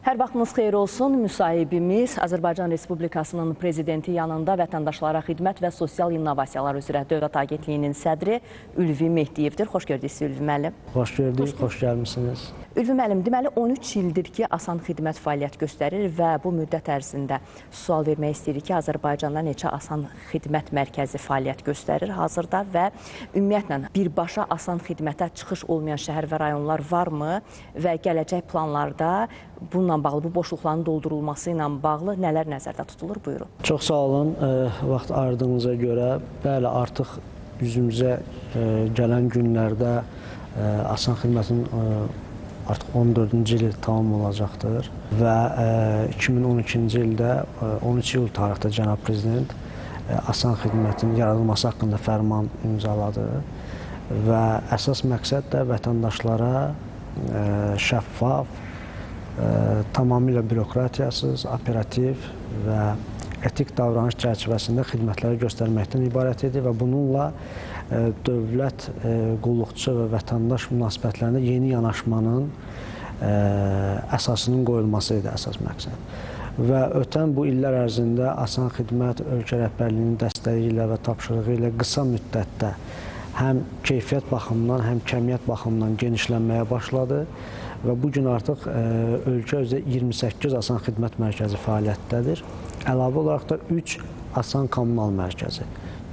Hər vaxtınız xeyir olsun. Müsahibimiz Azərbaycan Respublikasının prezidenti yanında vətəndaşlara xidmət və sosial innovasiyalar üzrə Dövlət Agentliyinin sədri Ülvi Mehdiyevdir. Xoş gördük sizi Ülvi müəllim. Xoş gördük, xoş gəlmişsiniz. Ülvi müəllim, deməli 13 ildir ki, Asan Xidmət fəaliyyət göstərir və bu müddət ərzində sual vermək istəyirik ki, Azərbaycanda neçə Asan Xidmət mərkəzi fəaliyyət göstərir hazırda və ümumiyyətlə birbaşa Asan Xidmətə çıxış olmayan şəhər və rayonlar varmı və gələcək planlarda bununla bağlı, bu boşluqların doldurulması ilə bağlı nələr nəzərdə tutulur? Buyurun. Çox sağ olun. Vaxt ayırdığınıza görə, bəli, artıq yüzümüzə gələn günlərdə Asan Xidmətin artıq 14-cü ili tamam olacaqdır və 2012-ci ildə 13 iyul tarixdə Cənab Prezident Asan Xidmətin yaradılması haqqında fərman imzaladı və əsas məqsəd də vətəndaşlara şəffaf, tamamilə bürokratiyasız, operativ və etik davranış çərçivəsində xidmətləri göstərməkdən ibarət idi və bununla dövlət, qulluqçu və vətəndaş münasibətlərində yeni yanaşmanın əsasının qoyulması idi əsas məqsəd. Və ötən bu illər ərzində Asan Xidmət ölkə rəhbərliyinin dəstəyi ilə və tapşırığı ilə qısa müddətdə həm keyfiyyət baxımından, həm kəmiyyət baxımından genişlənməyə başladı və bugün artıq ölkə üzrə 28 Asan Xidmət mərkəzi fəaliyyətdədir. Əlavə olaraq da 3 Asan Kommunal mərkəzi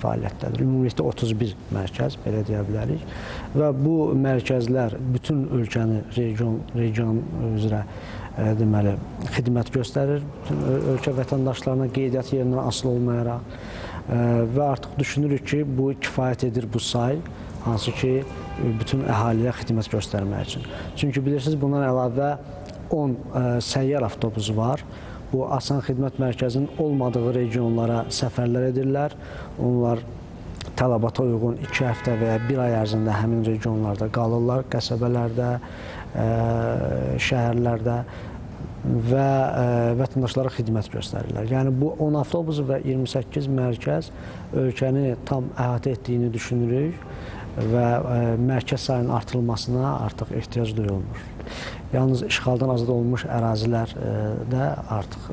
fəaliyyətdədir. Ümumilikdə 31 mərkəz, belə deyə bilərik. Və bu mərkəzlər bütün ölkəni region üzrə deməli, xidmət göstərir. Bütün ölkə vətəndaşlarına qeydiyyat yerindən asılı olmayaraq və artıq düşünürük ki, bu kifayət edir bu say, hansı ki, bütün əhaliyə xidmət göstərmək üçün. Çünki bilirsiniz, bundan əlavə 10 səyyar avtobus var. Bu Asan Xidmət mərkəzinin olmadığı regionlara səfərlər edirlər. Onlar tələbata uyğun 2 həftə və ya 1 ay ərzində həmin regionlarda qalırlar, qəsəbələrdə, şəhərlərdə və vətəndaşlara xidmət göstərirlər. Yəni bu 10 avtobus və 28 mərkəz ölkəni tam əhatə etdiyini düşünürük və mərkəz sayının artırılmasına artıq ehtiyac duyulmur. Yalnız işğaldan azad olunmuş ərazilərdə artıq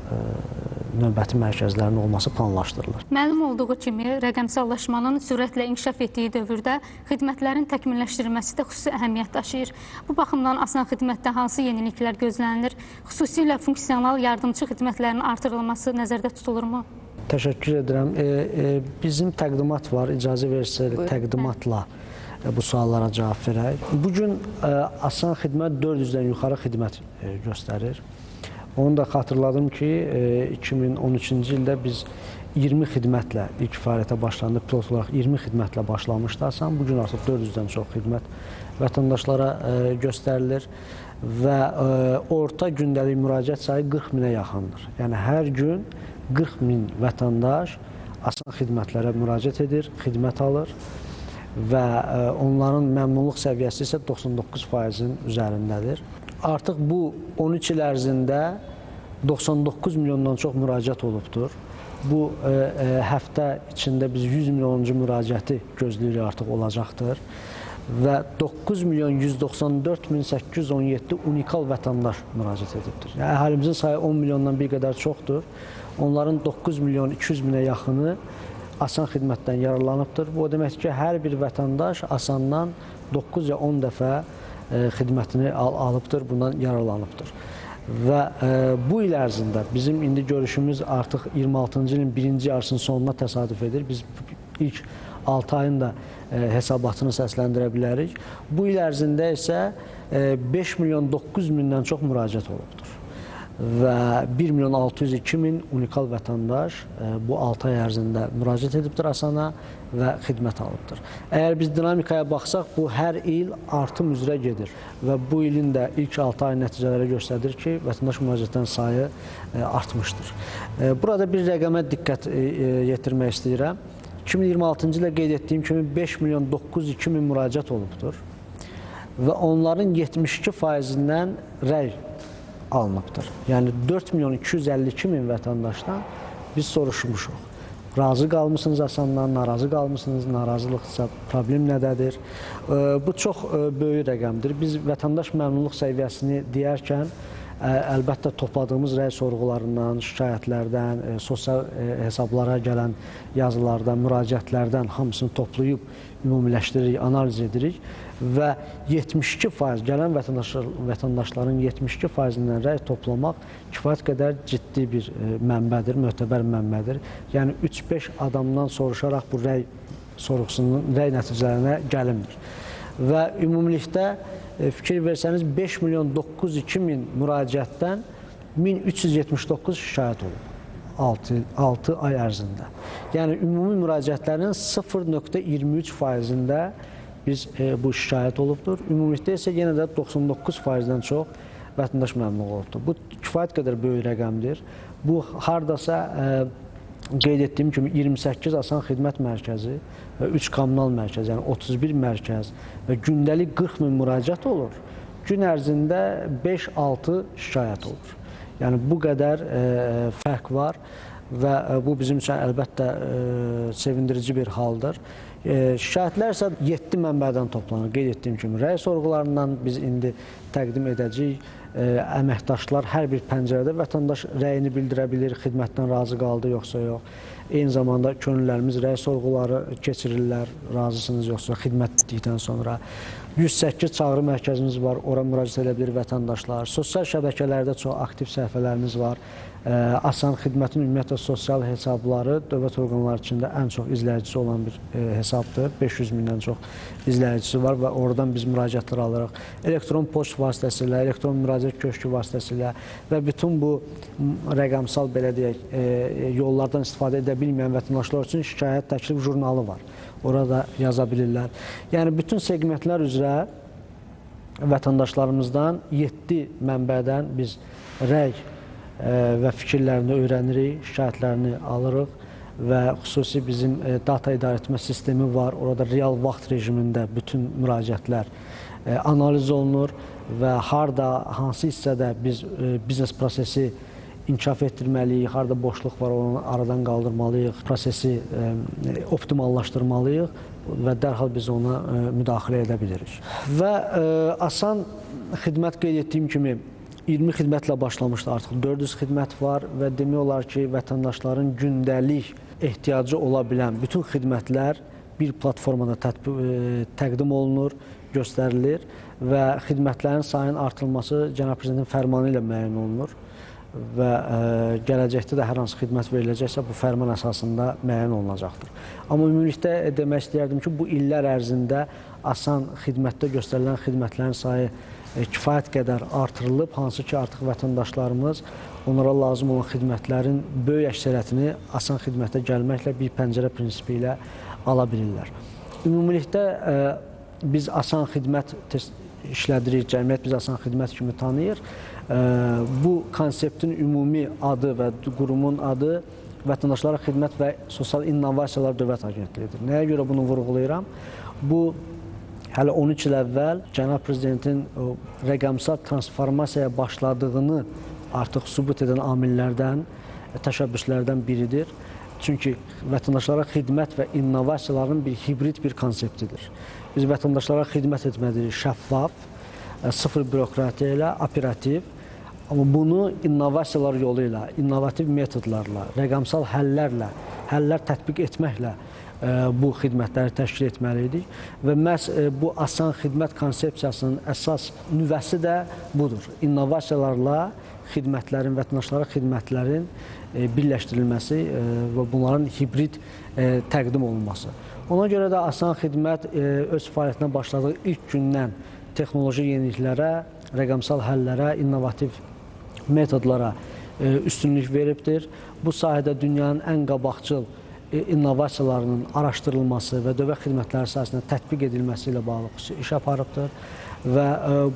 növbəti mərkəzlərin olması planlaşdırılır. Məlum olduğu kimi, rəqəmsallaşmanın sürətlə inkişaf etdiyi dövrdə xidmətlərin təkmilləşdirilməsi də xüsusi əhəmiyyət daşıyır. Bu baxımdan Asan Xidmətdə hansı yeniliklər gözlənilir? Xüsusilə funksional yardımçı xidmətlərin artırılması nəzərdə tutulurmu? Təşəkkür edirəm. Bizim təqdimat var, icazə versəniz təqdimatla bu suallara cavab verək. Bugün Asan Xidmət 400-dən yuxarı xidmət göstərir. Onu da xatırladım ki, 2013-cü ildə biz 20 xidmətlə ilk fəaliyyətə başlandı, pilot olaraq 20 xidmətlə başlamışdı Asan. Bugün artıq 400-dən çox xidmət vətəndaşlara göstərilir və orta gündəlik müraciət sayı 40 minə yaxındır. Yəni hər gün 40 min vətəndaş Asan xidmətlərə müraciət edir, xidmət alır və onların məmnunluq səviyyəsi isə 99%-in üzərindədir. Artıq bu 13 il ərzində 99 milyondan çox müraciət olubdur. Bu həftə içində biz 100 milyonuncu müraciəti gözləyirik artıq olacaqdır və 9 milyon 194 min 817 unikal vətəndaş müraciət edibdir. Yəni, əhalimizin sayı 10 milyondan bir qədər çoxdur. Onların 9 milyon 200 minə yaxını Asan Xidmətdən yararlanıbdır. Bu o deməkdir ki, hər bir vətəndaş Asandan 9 ya 10 dəfə xidmətini alıbdır, bundan yararlanıbdır. Və bu il ərzində bizim indi görüşümüz artıq 26-cı ilin birinci yarısının sonuna təsadüf edir. Biz ilk 6 ayın da hesabatını səsləndirə bilərik. Bu il ərzində isə 5 milyon 900 mindən çox müraciət olubdur. Və 1 milyon 602 min unikal vətəndaş bu 6 ay ərzində müraciət edibdir Asana və xidmət alıbdır. Əgər biz dinamikaya baxsaq, bu hər il artım üzrə gedir və bu ilin də ilk 6 ay nəticələri göstərir ki, vətəndaş müraciətlərin sayı artmışdır. Burada bir rəqəmə diqqət yetirmək istəyirəm. 2026-cı ilə qeyd etdiyim kimi 5 milyon 902 min müraciət olubdur və onların 72%-dən rəy alınıbdır. Yəni 4 milyon 252 min vətəndaşdan biz soruşmuşuq. Razı qalmısınız Asandan, narazı qalmısınız, narazılıqsa problem nədədir? Bu çox böyük rəqəmdir. Biz vətəndaş məmnunluq səviyyəsini deyərkən əlbəttə topladığımız rəy sorğularından, şikayətlərdən, sosial hesablara gələn yazılardan, müraciətlərdən hamısını toplayıb ümumiləşdiririk, analiz edirik və 72% gələn vətəndaşların 72%-dən rəy toplamaq kifayət qədər ciddi bir mənbədir, mötəbər mənbədir. Yəni 3-5 adamdan soruşaraq bu rəy sorğusunun rəy nəticələrinə gəlinmir. Və ümumilikdə fikir versəniz 5 milyon 902 min müraciətdən 1379 şikayət olub 6 ay ərzində. Yəni ümumi müraciətlərin 0,23%-də biz bu şikayət olubdur. Ümumilikdə isə yenə də 99%-dən çox vətəndaş məmnun olubdur. Bu kifayət qədər böyük rəqəmdir. Bu hardasa qeyd etdiyim kimi 28 asan xidmət mərkəzi və 3 kommunal mərkəz, yəni 31 mərkəz və gündəlik 40 min müraciət olur. Gün ərzində 5-6 şikayət olur. Yəni bu qədər fərq var və bu bizim üçün əlbəttə sevindirici bir haldır. Şikayətlər isə 7 mənbədən toplanır. Qeyd etdiyim kimi rəy sorğularından biz indi təqdim edəcəyik. Əməkdaşlar hər bir pəncərədə vətəndaş rəyini bildirə bilir, xidmətdən razı qaldı yoxsa yox. Eyni zamanda könüllərimiz rəy sorğuları keçirirlər, razısınız yoxsa xidmət bitdikdən sonra. 108 çağrı mərkəzimiz var, ora müraciət edə bilir vətəndaşlar. Sosial şəbəkələrdə çox aktiv səhifələrimiz var. Asan xidmətin ümumiyyətlə sosial hesabları dövlət orqanları içində ən çox izləyicisi olan bir hesabdır. 500 mindən çox izləyicisi var və oradan biz müraciətlər alırıq. Elektron poçt vasitəsilə, elektron müraciət köşkü vasitəsilə və bütün bu rəqəmsal belə deyək, yollardan istifadə edə bilməyən vətəndaşlar üçün şikayət təklif jurnalı var. Orada yaza bilirlər. Yəni bütün segmentlər üzrə vətəndaşlarımızdan 7 mənbədən biz rəy və fikirlərini öyrənirik, şikayətlərini alırıq və xüsusi bizim data idarəetmə sistemi var. Orada real vaxt rejimində bütün müraciətlər analiz olunur və harda, hansı hissədə biz biznes prosesi inkişaf etdirməliyik, harda boşluq var, onu aradan qaldırmalıyıq, prosesi optimallaşdırmalıyıq və dərhal biz ona müdaxilə edə bilirik. Və asan xidmət qeyd etdiyim kimi 20 xidmətlə başlamışdı, artıq 400 xidmət var və demək olar ki, vətəndaşların gündəlik ehtiyacı ola bilən bütün xidmətlər bir platformada təqdim olunur, göstərilir və xidmətlərin sayının artırılması Cənab Prezidentin fərmanı ilə müəyyən olunur və gələcəkdə də hər hansı xidmət veriləcəksə bu fərman əsasında müəyyən olunacaqdır. Amma ümumilikdə demək istəyərdim ki, bu illər ərzində asan xidmətdə göstərilən xidmətlərin sayı kifayət qədər artırılıb, hansı ki artıq vətəndaşlarımız onlara lazım olan xidmətlərin böyük əksəriyyətini asan xidmətə gəlməklə bir pəncərə prinsipi ilə ala bilirlər. Ümumilikdə biz asan xidmət işlədirik, cəmiyyət biz asan xidmət kimi tanıyır. Bu konseptin ümumi adı və qurumun adı Vətəndaşlara Xidmət və Sosial İnnovasiyalar Dövlət Agentliyidir. Nəyə görə bunu vurğulayıram? Bu hələ 13 il əvvəl Cənab Prezidentin rəqəmsal transformasiyaya başladığını artıq sübut edən amillərdən, təşəbbüslərdən biridir. Çünki vətəndaşlara xidmət və innovasiyaların bir hibrid bir konseptidir. Biz vətəndaşlara xidmət etməliyik şəffaf, sıfır bürokratiya ilə, operativ, amma bunu innovasiyalar yolu ilə, innovativ metodlarla, rəqəmsal həllər tətbiq etməklə bu xidmətləri təşkil etməliydik və məhz bu asan xidmət konsepsiyasının əsas nüvəsi də budur. İnnovasiyalarla xidmətlərin, vətəndaşlara xidmətlərin birləşdirilməsi və bunların hibrid təqdim olunması. Ona görə də asan xidmət öz fəaliyyətinə başladığı ilk gündən texnoloji yeniliklərə, rəqəmsal həllərə, innovativ metodlara üstünlük veribdir. Bu sahədə dünyanın ən qabaqcıl innovasiyalarının araşdırılması və dövlət xidmətləri sahəsində tətbiq edilməsi ilə bağlı xüsusi iş aparıbdır. Və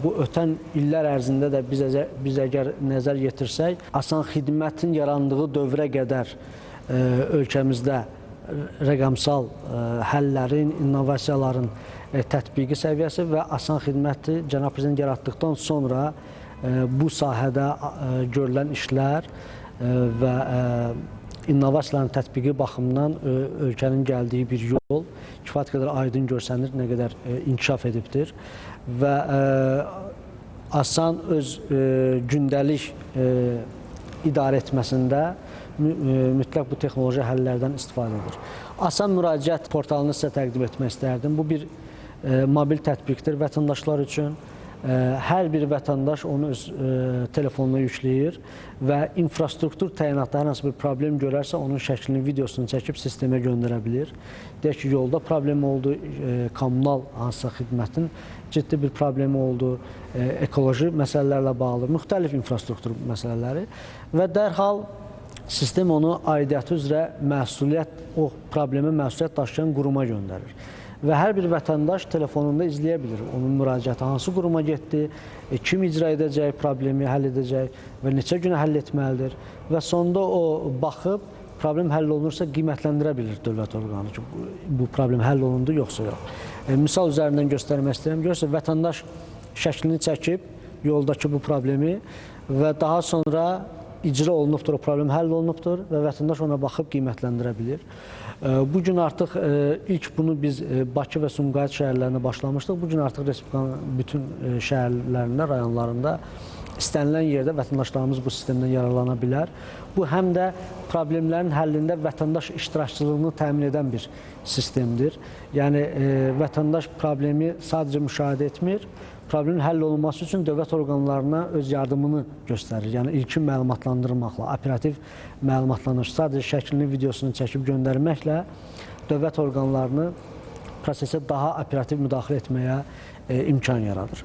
bu ötən illər ərzində də biz əgər nəzər yetirsək, asan xidmətin yarandığı dövrə qədər ölkəmizdə rəqəmsal həllərin, innovasiyaların tətbiqi səviyyəsi və asan xidməti Cənab Prezident yaratdıqdan sonra bu sahədə görülən işlər və innovasiyaların tətbiqi baxımından ölkənin gəldiyi bir yol kifayət qədər aydın görsənir, nə qədər inkişaf edibdir və Asan öz gündəlik idarə etməsində mütləq bu texnoloji həllərdən istifadə edir. Asan müraciət portalını sizə təqdim etmək istərdim. Bu bir mobil tətbiqdir vətəndaşlar üçün. Hər bir vətəndaş onu öz telefonuna yükləyir və infrastruktur təyinatda hər hansı bir problem görərsə, onun şəklini, videosunu çəkib sistemə göndərə bilir. Deyək ki, yolda problem oldu, kommunal hansısa xidmətin ciddi bir problemi oldu, ekoloji məsələlərlə bağlı, müxtəlif infrastruktur məsələləri və dərhal sistem onu aidiyyatı üzrə o problemi məsuliyyət daşıyan quruma göndərir. Və hər bir vətəndaş telefonunda izləyə bilir onun müraciəti hansı quruma getdi, kim icra edəcək, problemi həll edəcək və neçə günə həll etməlidir və sonda o baxıb problem həll olunursa qiymətləndirə bilir dövlət orqanı ki, bu problem həll olundu yoxsa yox. Misal üzərindən göstərmək istəyirəm. Görürsünüz, vətəndaş şəklini çəkib yoldakı bu problemi və daha sonra icra olunubdur, o problem həll olunubdur və vətəndaş ona baxıb qiymətləndirə bilir. Bugün artıq ilk bunu biz Bakı və Sumqayıt şəhərlərində başlamışdıq. Bugün artıq Respublikanın bütün şəhərlərində, rayonlarında istənilən yerdə vətəndaşlarımız bu sistemdən yararlana bilər. Bu həm də problemlərin həllində vətəndaş iştirakçılığını təmin edən bir sistemdir. Yəni vətəndaş problemi sadəcə müşahidə etmir, problemin həll olunması üçün dövlət orqanlarına öz yardımını göstərir. Yəni ilkin məlumatlandırmaqla, operativ məlumatlandırır, sadəcə şəklini, videosunu çəkib göndərməklə dövlət orqanlarını prosesə daha operativ müdaxilə etməyə imkan yaradır.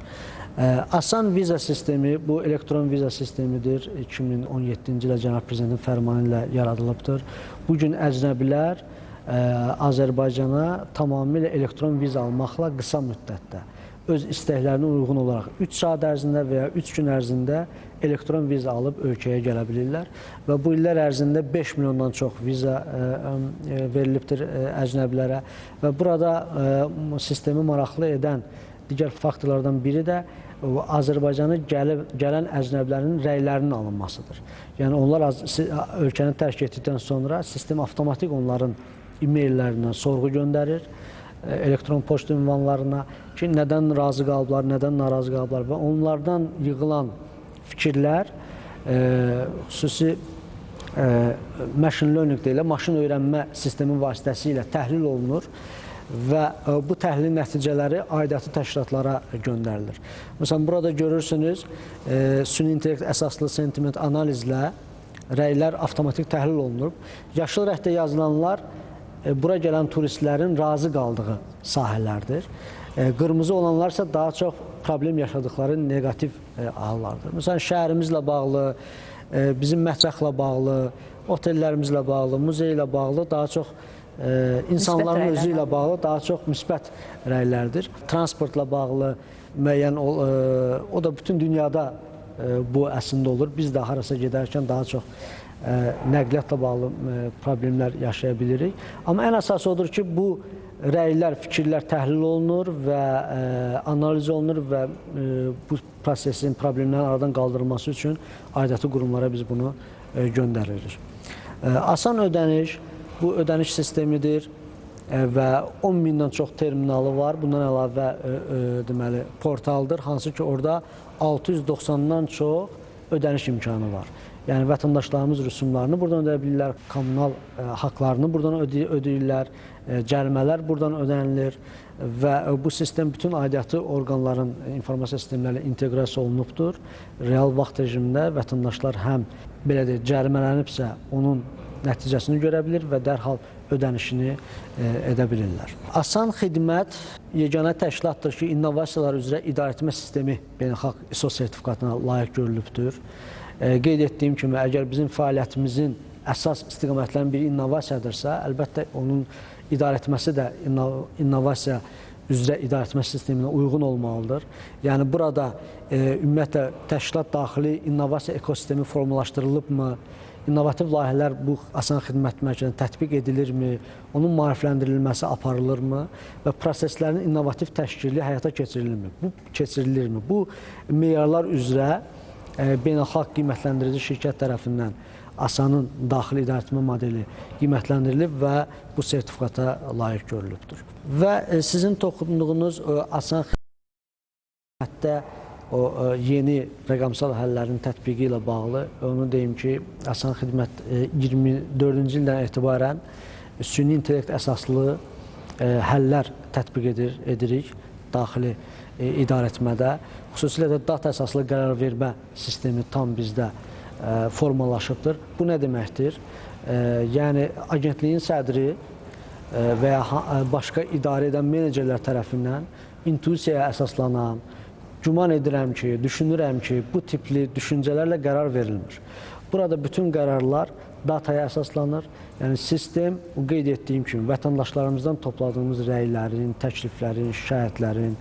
Asan viza sistemi, bu elektron viza sistemidir. 2017-ci ilə Cənab Prezidentin fərmanı ilə yaradılıbdır. Bugün əcnəbilər Azərbaycana tamamilə elektron viza almaqla qısa müddətdə öz istəklərinə uyğun olaraq 3 saat ərzində və ya 3 gün ərzində elektron viza alıb ölkəyə gələ bilirlər və bu illər ərzində 5 milyondan çox viza verilibdir əcnəbilərə və burada sistemi maraqlı edən digər faktorlardan biri də Azərbaycanı gələn əcnəbilərin rəylərinin alınmasıdır. Yəni onlar ölkəni tərk etdikdən sonra sistem avtomatik onların e-maillərindən sorğu göndərir, elektron poçt ünvanlarına ki, nədən razı qalıblar, nədən narazı qalıblar və onlardan yığılan fikirlər xüsusi machine learning deyilə, maşın öyrənmə sistemi vasitəsilə təhlil olunur və bu təhlil nəticələri aidiyyatı təşkilatlara göndərilir. Məsələn, burada görürsünüz, süni intellekt əsaslı sentiment analizlə rəylər avtomatik təhlil olunur. Yaşıl rəngdə yazılanlar bura gələn turistlərin razı qaldığı sahələrdir. Qırmızı olanlar isə daha çox problem yaşadıkları negativ hallardır. Məsələn, şəhərimizlə bağlı, bizim mətbəxlə bağlı, otellərimizlə bağlı, muzey ilə bağlı daha çox insanların özü ilə bağlı daha çox müsbət rəylərdir. Transportla bağlı müəyyən, o da bütün dünyada bu əslində olur. Biz də harasa gedərkən daha çox nəqliyyatla bağlı problemlər yaşaya bilirik. Amma ən əsası odur ki, bu rəylər, fikirlər təhlil olunur və analiz olunur və bu prosesin, problemlərin aradan qaldırılması üçün aidiyyatı qurumlara biz bunu göndəririk. Asan ödəniş, bu ödəniş sistemidir və 10 mindən çox terminalı var. Bundan əlavə deməli portaldır, hansı ki orada 690-dan çox ödəniş imkanı var. Yəni vətəndaşlarımız rüsumlarını buradan ödəyə bilirlər, kommunal haqlarını buradan ödəyirlər, cərimələr buradan ödənilir və bu sistem bütün aidiyyatı orqanların informasiya sistemləri inteqrasiya olunubdur. Real vaxt rejimində vətəndaşlar həm belə deyək, cərimələnibsə onun nəticəsini görə bilir və dərhal ödənişini edə bilirlər. Asan xidmət yeganə təşkilatdır ki, innovasiyalar üzrə idarəetmə sistemi beynəlxalq ISO sertifikatına layiq görülübdür. Qeyd etdiyim kimi, əgər bizim fəaliyyətimizin əsas istiqamətlərin biri innovasiyadırsa, əlbəttə onun idarəetməsi də innovasiya üzrə idarəetmə sisteminə uyğun olmalıdır. Yəni burada ümumiyyətlə təşkilat daxili innovasiya ekosistemi formalaşdırılıbmı? İnnovativ layihələr bu asan xidmət mərkəzində tətbiq edilirmi? Onun maarifləndirilməsi aparılırmı? Və proseslərin innovativ təşkili həyata keçirilirmi? Bu meyarlar üzrə beynəlxalq qiymətləndirici şirkət tərəfindən Asanın daxili idarəetmə modeli qiymətləndirilib və bu sertifikata layiq görülübdür. Və sizin toxunduğunuz Asan xidmətdə o yeni rəqəmsal həllərin tətbiqi ilə bağlı onu deyim ki, Asan Xidmət 24-cü ildən etibarən süni intellekt əsaslı həllər tətbiq edirik daxili idarəetmədə. Xüsusilə də data əsaslı qərar vermə sistemi tam bizdə formalaşıbdır. Bu nə deməkdir? Yəni, agentliyin sədri və ya başqa idarə edən menecerlər tərəfindən intuisiyaya əsaslanan, güman edirəm ki, düşünürəm ki, bu tipli düşüncələrlə qərar verilmir. Burada bütün qərarlar dataya əsaslanır. Yəni, sistem, qeyd etdiyim kimi, vətəndaşlarımızdan topladığımız rəylərin, təkliflərin, şikayətlərin,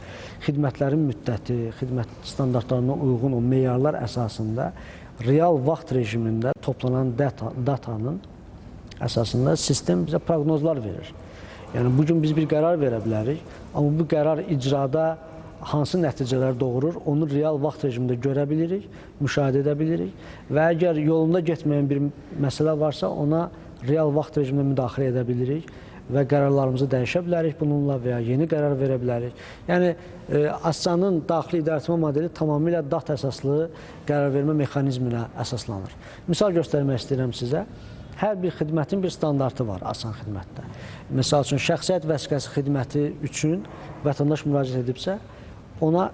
xidmətlərin müddəti, xidmət standartlarına uyğun o meyarlar əsasında real vaxt rejimində toplanan datanın əsasında sistem bizə proqnozlar verir. Yəni, bugün biz bir qərar verə bilərik, amma bu qərar icrada hansı nəticələr doğurur, onu real vaxt rejimində görə bilirik, müşahidə edə bilirik və əgər yolunda getməyən bir məsələ varsa, ona real vaxt rejimində müdaxilə edə bilirik və qərarlarımızı dəyişə bilərik bununla və ya yeni qərar verə bilərik. Yəni, Asanın daxili idarəetmə modeli tamamilə data əsaslı qərar vermə mexanizminə əsaslanır. Misal göstərmək istəyirəm sizə. Hər bir xidmətin bir standartı var Asan Xidmətdə. Misal üçün, şəxsiyyət vəsiqəsi xidməti üçün vətəndaş müraciət edibsə, ona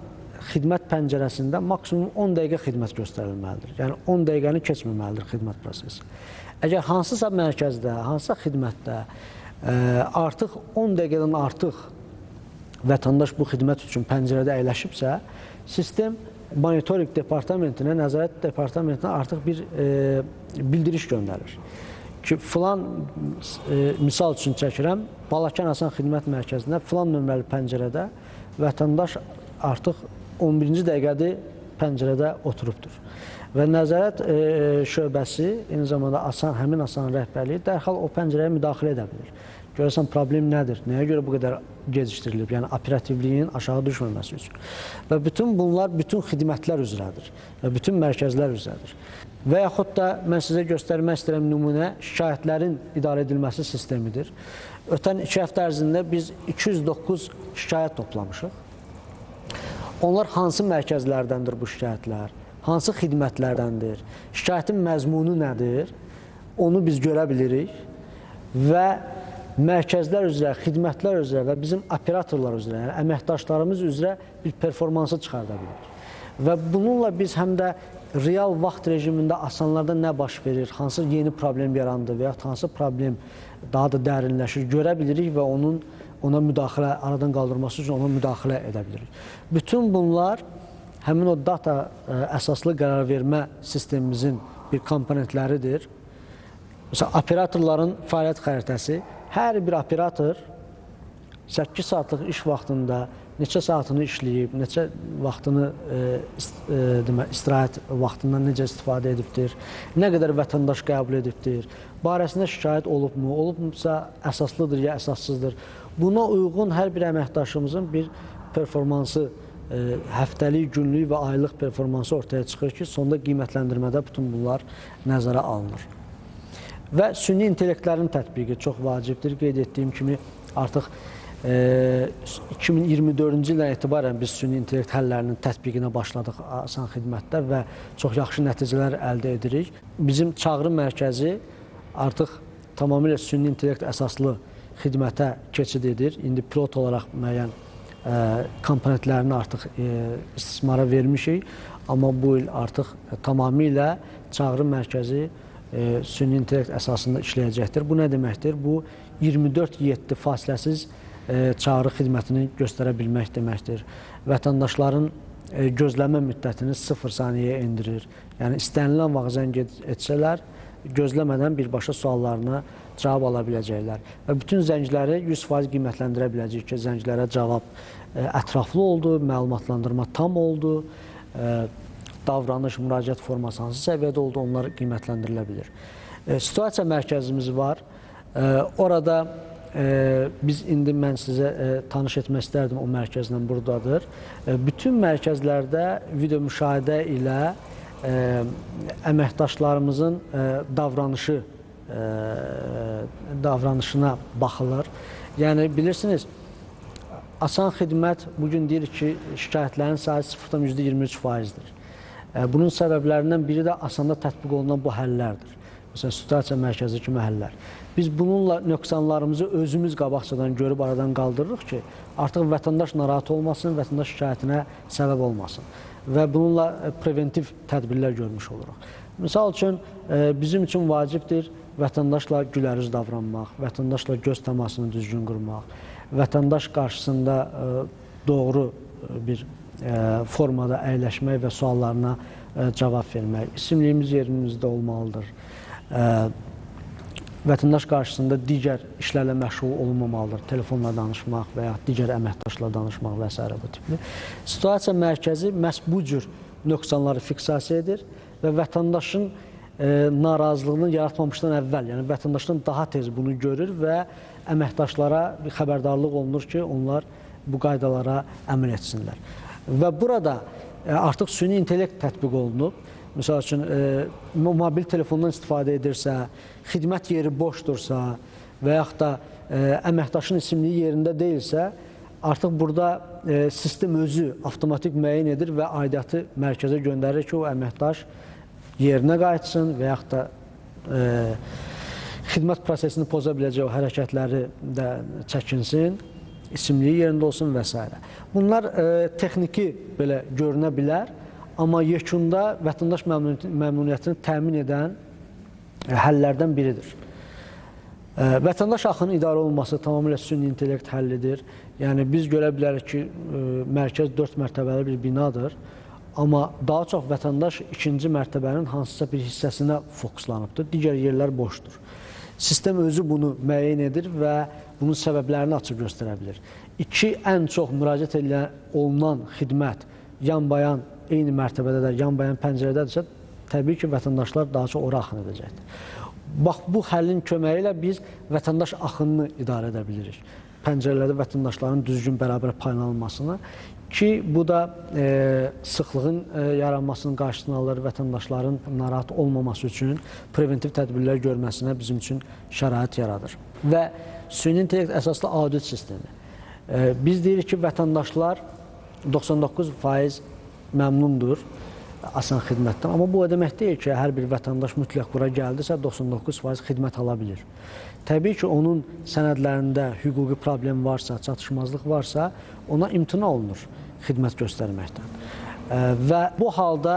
xidmət pəncərəsində maksimum 10 dəqiqə xidmət göstərilməlidir. Yəni, 10 dəqiqəni keçməməlidir xidmət prosesi. Əgər hansısa mərkəzdə, hansısa xidmətdə artıq 10 dəqiqədən artıq vətəndaş bu xidmət üçün pəncərədə əyləşibsə, sistem monitoring departamentinə, nəzarət departamentinə artıq bir bildiriş göndərir. Ki, filan, misal üçün çəkirəm, Balakən Asan Xidmət Mərkəzində filan nömrəli pəncərədə vətəndaş artıq 11-ci dəqiqədir pəncərədə oturubdur. Və nəzarət şöbəsi, eyni zamanda həmin Asanın rəhbərliyi dərhal o pəncərəyə müdaxilə edə bilir. Görəsən, problem nədir? Nəyə görə bu qədər gecikdirilib? Yəni, operativliyin aşağı düşməməsi üçün. Və bütün bunlar bütün xidmətlər üzrədir və bütün mərkəzlər üzrədir. Və yaxud da mən sizə göstərmək istəyirəm nümunə şikayətlərin idarə edilməsi sistemidir. Ötən 2 həftə ərzində biz 209 şikayət toplamışıq. Onlar hansı mərkəzlərdəndir bu şikayətlər? Hansı xidmətlərdəndir? Şikayətin məzmunu nədir? Onu biz görə bilirik və mərkəzlər üzrə, xidmətlər üzrə və bizim operatorlar üzrə, yəni əməkdaşlarımız üzrə bir performansı çıxarda bilirik. Və bununla biz həm də real vaxt rejimində asanlarda nə baş verir, hansı yeni problem yarandı və ya hansı problem daha da dərinləşir, görə bilirik və ona müdaxilə, aradan qaldırması üçün ona müdaxilə edə bilirik. Bütün bunlar həmin o data əsaslı qərar vermə sistemimizin bir komponentləridir. Məsələn, operatorların fəaliyyət xəritəsi. Hər bir operator 8 saatlıq iş vaxtında neçə saatını işləyib, neçə vaxtını istirahət vaxtından necə istifadə edibdir, nə qədər vətəndaş qəbul edibdir, barəsində şikayət olubmu, olubsa əsaslıdır ya əsassızdır. Buna uyğun hər bir əməkdaşımızın bir performansı, həftəlik, günlük və aylıq performansı ortaya çıxır ki, sonda qiymətləndirmədə bütün bunlar nəzərə alınır. Və süni intellektlərin tətbiqi çox vacibdir. Qeyd etdiyim kimi, artıq 2024-cü ildən etibarən biz süni intellekt həllərinin tətbiqinə başladıq Asan Xidmətdə və çox yaxşı nəticələr əldə edirik. Bizim çağrı mərkəzi artıq tamamilə süni intellekt əsaslı xidmətə keçid edir. İndi pilot olaraq müəyyən komponentlərini artıq istismara vermişik, amma bu il artıq tamamilə çağrı mərkəzi süni intellekt əsasında işləyəcəkdir. Bu nə deməkdir? Bu 24/7 fasiləsiz çağrı xidmətini göstərə bilmək deməkdir. Vətəndaşların gözləmə müddətini 0 saniyəyə endirir. Yəni, istənilən vaxt zəng etsələr, gözləmədən birbaşa suallarına cavab ala biləcəklər. Və bütün zəngləri 100% qiymətləndirə biləcək ki, zənglərə cavab ətraflı oldu, məlumatlandırma tam oldu, davranış, müraciət forması hansı səviyyədə oldu, onlar qiymətləndirilə bilir. Situasiya mərkəzimiz var. Orada biz indi mən sizə tanış etmək istərdim, o mərkəzlə buradadır. Bütün mərkəzlərdə video müşahidə ilə əməkdaşlarımızın davranışına baxılır. Yəni, bilirsiniz, Asan xidmət bugün deyir ki, şikayətlərin sayı 0,23%-dir. Bunun səbəblərindən biri də Asanda tətbiq olunan bu həllərdir. Məsələn, situasiya mərkəzi kimi həllər. Biz bununla nöqsanlarımızı özümüz qabaqcadan görüb aradan qaldırırıq ki, artıq vətəndaş narahat olmasın, vətəndaş şikayətinə səbəb olmasın və bununla preventiv tədbirlər görmüş oluruq. Misal üçün, bizim üçün vacibdir vətəndaşla gülərüz davranmaq, vətəndaşla göz təmasını düzgün qurmaq, vətəndaş qarşısında doğru bir formada əyləşmək və suallarına cavab vermək. İsimliyimiz yerimizdə olmalıdır. Vətəndaş qarşısında digər işlərlə məşğul olunmamalıdır. Telefonla danışmaq və ya digər əməkdaşla danışmaq və s. bu tipli. Situasiya mərkəzi məhz bu cür nöqsanları fiksasiya edir və vətəndaşın narazılığını yaratmamışdan əvvəl, yəni vətəndaşdan daha tez bunu görür və əməkdaşlara bir xəbərdarlıq olunur ki, onlar bu qaydalara əməl etsinlər. Və burada artıq süni intellekt tətbiq olunub. Misal üçün, mobil telefondan istifadə edirsə, xidmət yeri boşdursa və yaxud da əməkdaşın isimliyi yerində deyilsə, artıq burada sistem özü avtomatik müəyyən edir və aidiyyatı mərkəzə göndərir ki, o əməkdaş yerinə qayıtsın və yaxud da xidmət prosesini poza biləcək o hərəkətləri də çəkinsin, isimliyi yerində olsun və s. Bunlar texniki belə görünə bilər, amma yekunda vətəndaş məmnuniyyətini təmin edən həllərdən biridir. Vətəndaş axının idarə olunması tamamilə süni intellekt həllidir. Yəni, biz görə bilərik ki, mərkəz 4 mərtəbəli bir binadır, amma daha çox vətəndaş ikinci mərtəbənin hansısa bir hissəsinə fokuslanıbdır, digər yerlər boşdur. Sistem özü bunu müəyyən edir və bunun səbəblərini açıq göstərə bilir. Ən çox müraciət olunan xidmət yan-bayan eyni mərtəbədədir, yan-bayan pəncərədədirsə, təbii ki, vətəndaşlar daha çox ora axın edəcəkdir. Bax, bu həllin köməyi ilə biz vətəndaş axınını idarə edə bilirik. Pəncərələrdə vətəndaşların düzgün bərabər paylanılmasını ki, bu da sıxlığın yaranmasının qarşısını alır, vətəndaşların narahat olmaması üçün preventiv tədbirlər görməsinə bizim üçün şərait yaradır. Və süni intellekt əsaslı audit sistemi. Biz deyirik ki, vətəndaşlar 99% məmnundur Asan xidmətdən. Amma bu o demək deyil ki, hər bir vətəndaş mütləq bura gəldisə 99% xidmət ala bilir. Təbii ki, onun sənədlərində hüquqi problem varsa, çatışmazlıq varsa, ona imtina olunur xidmət göstərməkdən. Və bu halda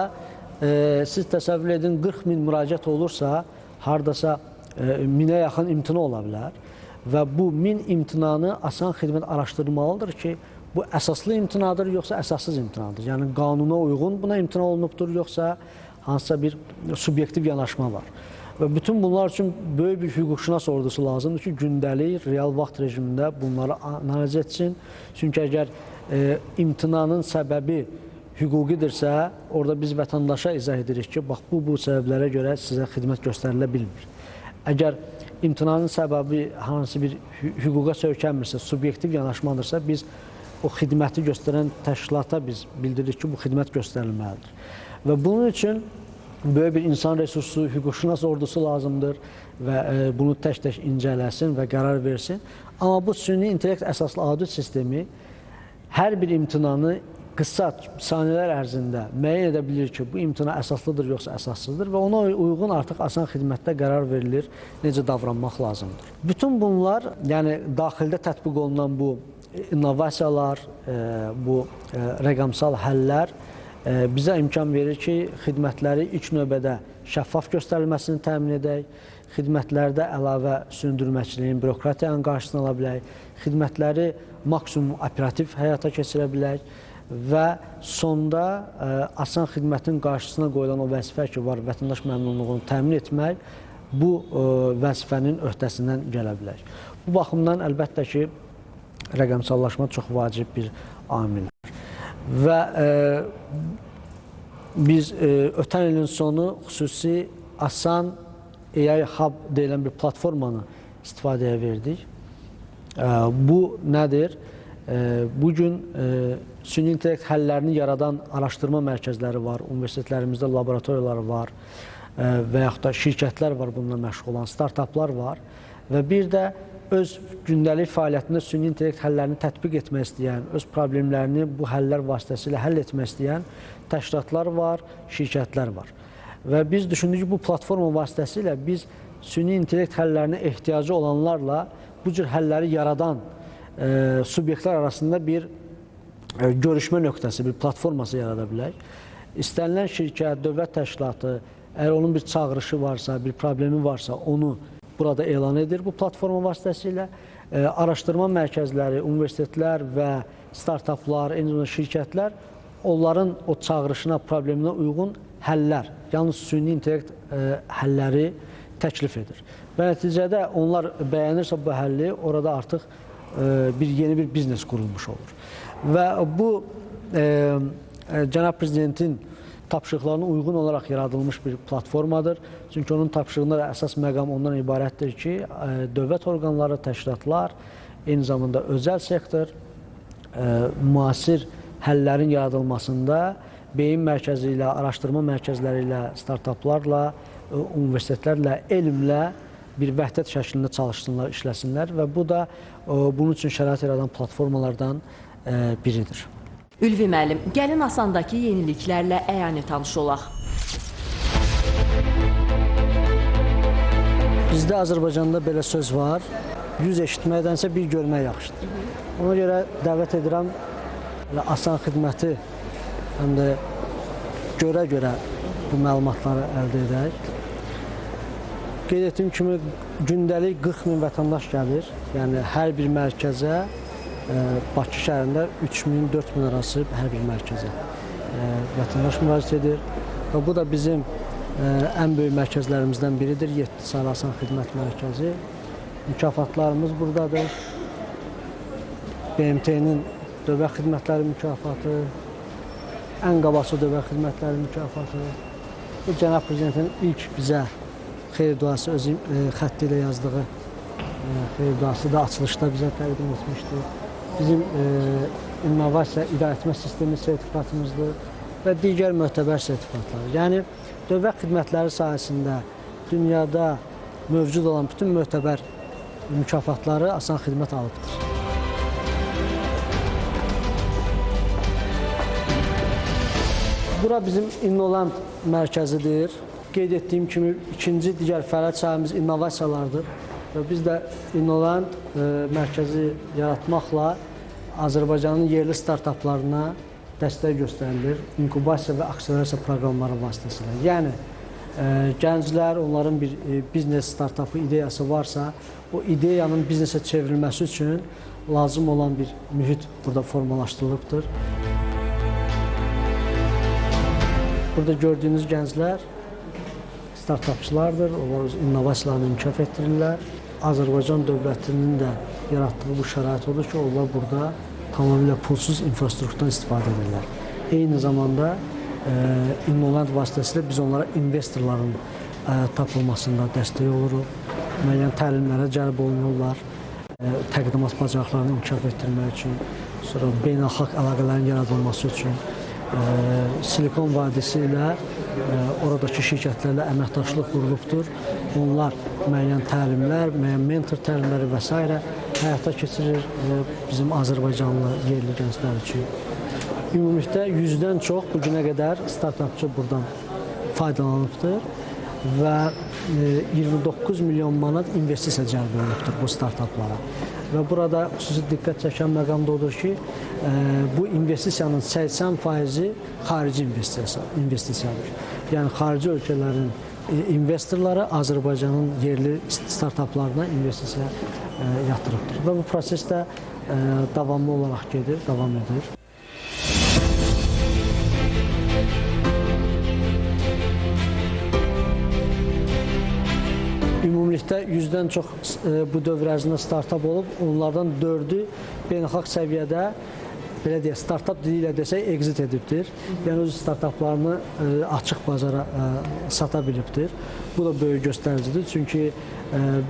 siz təsəvvür edin, 40 min müraciət olursa, hardasa 1000-ə yaxın imtina ola bilər və bu 1000 imtinanı Asan xidmət araşdırmalıdır ki, bu əsaslı imtinadır, yoxsa əsassız imtinadır. Yəni, qanuna uyğun buna imtina olunubdur, yoxsa hansısa bir subyektiv yanaşma var. Və bütün bunlar üçün böyük bir hüquqşünas ordusu lazımdır ki, gündəlik, real vaxt rejimində bunları analiz etsin. Çünki əgər imtinanın səbəbi hüquqidirsə, orada biz vətəndaşa izah edirik ki, bax, bu səbəblərə görə sizə xidmət göstərilə bilmir. Əgər imtinanın səbəbi hansı bir hüquqa söykənmirsə, subyektiv yanaşmadırsa, biz o xidməti göstərən təşkilata biz bildiririk ki, bu xidmət göstərilməlidir. Və bunun üçün böyük bir insan resursu, hüquqşünas ordusu lazımdır və bunu tək-tək incələsin və qərar versin. Amma bu süni intellekt əsaslı audit sistemi hər bir imtinanı qısa saniyələr ərzində müəyyən edə bilir ki, bu imtina əsaslıdır yoxsa əsassızdır və ona uyğun artıq Asan xidmətdə qərar verilir, necə davranmaq lazımdır. Bütün bunlar, yəni daxildə tətbiq olunan bu innovasiyalar, bu rəqəmsal həllər bizə imkan verir ki, xidmətləri ilk növbədə şəffaf göstərilməsini təmin edək, xidmətlərdə əlavə sündürməçiliyin, bürokratiyanın qarşısını ala bilək, xidmətləri maksimum operativ həyata keçirə bilək və sonda Asan xidmətin qarşısına qoyulan o vəzifə ki var, vətəndaş məmnunluğunu təmin etmək, bu vəzifənin öhdəsindən gələ bilək. Bu baxımdan əlbəttə ki, rəqəmsallaşma çox vacib bir amildir. Və biz ötən ilin sonu xüsusi Asan AI Hub deyilən bir platformanı istifadəyə verdik. Bu nədir? Bugün süni intellekt həllərini yaradan araşdırma mərkəzləri var, universitetlərimizdə laboratoriyalar var və yaxud da şirkətlər var bununla məşğul olan, startaplar var və bir də öz gündəlik fəaliyyətində süni intellekt həllərini tətbiq etmək istəyən, öz problemlərini bu həllər vasitəsilə həll etmək istəyən təşkilatlar var, şirkətlər var. Və biz düşündük ki, bu platforma vasitəsilə biz süni intellekt həllərinə ehtiyacı olanlarla bu cür həlləri yaradan subyektlər arasında bir görüşmə nöqtəsi, bir platforması yarada bilək. İstənilən şirkət, dövlət təşkilatı, əgər onun bir çağırışı varsa, bir problemi varsa, onu burada elan edir bu platforma vasitəsilə. Araşdırma mərkəzləri, universitetlər və startaplar, eyni zamanda şirkətlər onların o çağırışına, probleminə uyğun həllər, yalnız süni intellekt həlləri təklif edir. Və nəticədə onlar bəyənirsə bu həlli, orada artıq yeni bir biznes qurulmuş olur. Və bu Cənab Prezidentin tapşırıqlarına uyğun olaraq yaradılmış bir platformadır. Çünki onun tapşırığında əsas məqam ondan ibarətdir ki, dövlət orqanları, təşkilatlar, eyni zamanda özəl sektor müasir həllərin yaradılmasında beyin mərkəzi ilə, araşdırma mərkəzləri ilə, startaplarla, universitetlərlə, elmlə bir vəhdət şəklində çalışsınlar, işləsinlər və bu da bunun üçün şərait yaradan platformalardan biridir. Ülvi müəllim, gəlin Asandakı yeniliklərlə əyani tanış olaq. Bizdə Azərbaycanda belə söz var, 100 eşitməkdənsə bir görmək yaxşıdır. Ona görə dəvət edirəm Asan xidməti həm də görə-görə bu məlumatları əldə edək. Qeyd etdiyim kimi gündəlik 40 min vətəndaş gəlir, yəni hər bir mərkəzə Bakı şəhərində 3000-4000 arası hər bir mərkəzə vətəndaş müraciət edir və bu da bizim ən böyük mərkəzlərimizdən biridir, 7 saylı Asan Xidmət Mərkəzi. Mükafatlarımız buradadır. BMT-nin dövlət xidmətləri mükafatı, ən qabaqcıl dövlət xidmətləri mükafatı. Bu Cənab Prezidentin ilk bizə xeyir duası öz xətti ilə yazdığı xeyir duası da açılışda bizə təqdim etmişdir. Bizim innovasiya idarəetmə sistemi sertifikatımızdır və digər möhtəbər sertifikatlar. Yəni, dövlət xidmətləri sayəsində dünyada mövcud olan bütün möhtəbər mükafatları Asan Xidmət alıbdır. Bura bizim İnnoland mərkəzidir. Qeyd etdiyim kimi, ikinci digər fəaliyyət sahəmiz innovasiyalardır. Və biz də İnnoland mərkəzi yaratmaqla Azərbaycanın yerli startaplarına dəstək göstərilir, inkubasiya və akselerasiya proqramları vasitəsilə. Yəni, gənclər, onların bir biznes startapı ideyası varsa, o ideyanın biznesə çevrilməsi üçün lazım olan bir mühit burada formalaşdırılıbdır. Burada gördüyünüz gənclər startapçılardır, onlar öz innovasiyalarını inkişaf etdirirlər. Azərbaycan dövlətinin də yaratdığı bu şərait odur ki, onlar burada tamamilə pulsuz infrastrukturdan istifadə edirlər. Eyni zamanda İnnoland vasitəsilə biz onlara investorların tapılmasında dəstək oluruq. Müəyyən təlimlərə cəlb olunurlar, təqdimat bacarıqlarını inkişaf etdirmək üçün, sonra beynəlxalq əlaqələrin yaradılması üçün. Silikon vadisi ilə oradakı şirkətlərlə əməkdaşlıq qurulubdur. Onlar müəyyən təlimlər, müəyyən mentor təlimləri və s. həyata keçirir bizim Azərbaycanlı yerli gənclər üçün. Ümumilikdə 100-dən çox bu günə qədər startapçı buradan faydalanıbdır və 29 milyon manat investisiya cəlb olunubdur bu startaplara. Və burada xüsusi diqqət çəkən məqam da odur ki, bu investisiyanın 80%-i xarici investisiyadır. Yəni, xarici ölkələrin investorları Azərbaycanın yerli startaplarına investisiya yatırıbdır. Və bu proses də davamlı olaraq gedir, davam edir. Ümumilikdə 100-dən çox bu dövr ərzində startap olub, onlardan 4-ü beynəlxalq səviyyədə, belə deyək, startap dili ilə desək, exit edibdir. Yəni, öz startaplarını açıq bazara sata bilibdir. Bu da böyük göstəricidir. Çünki,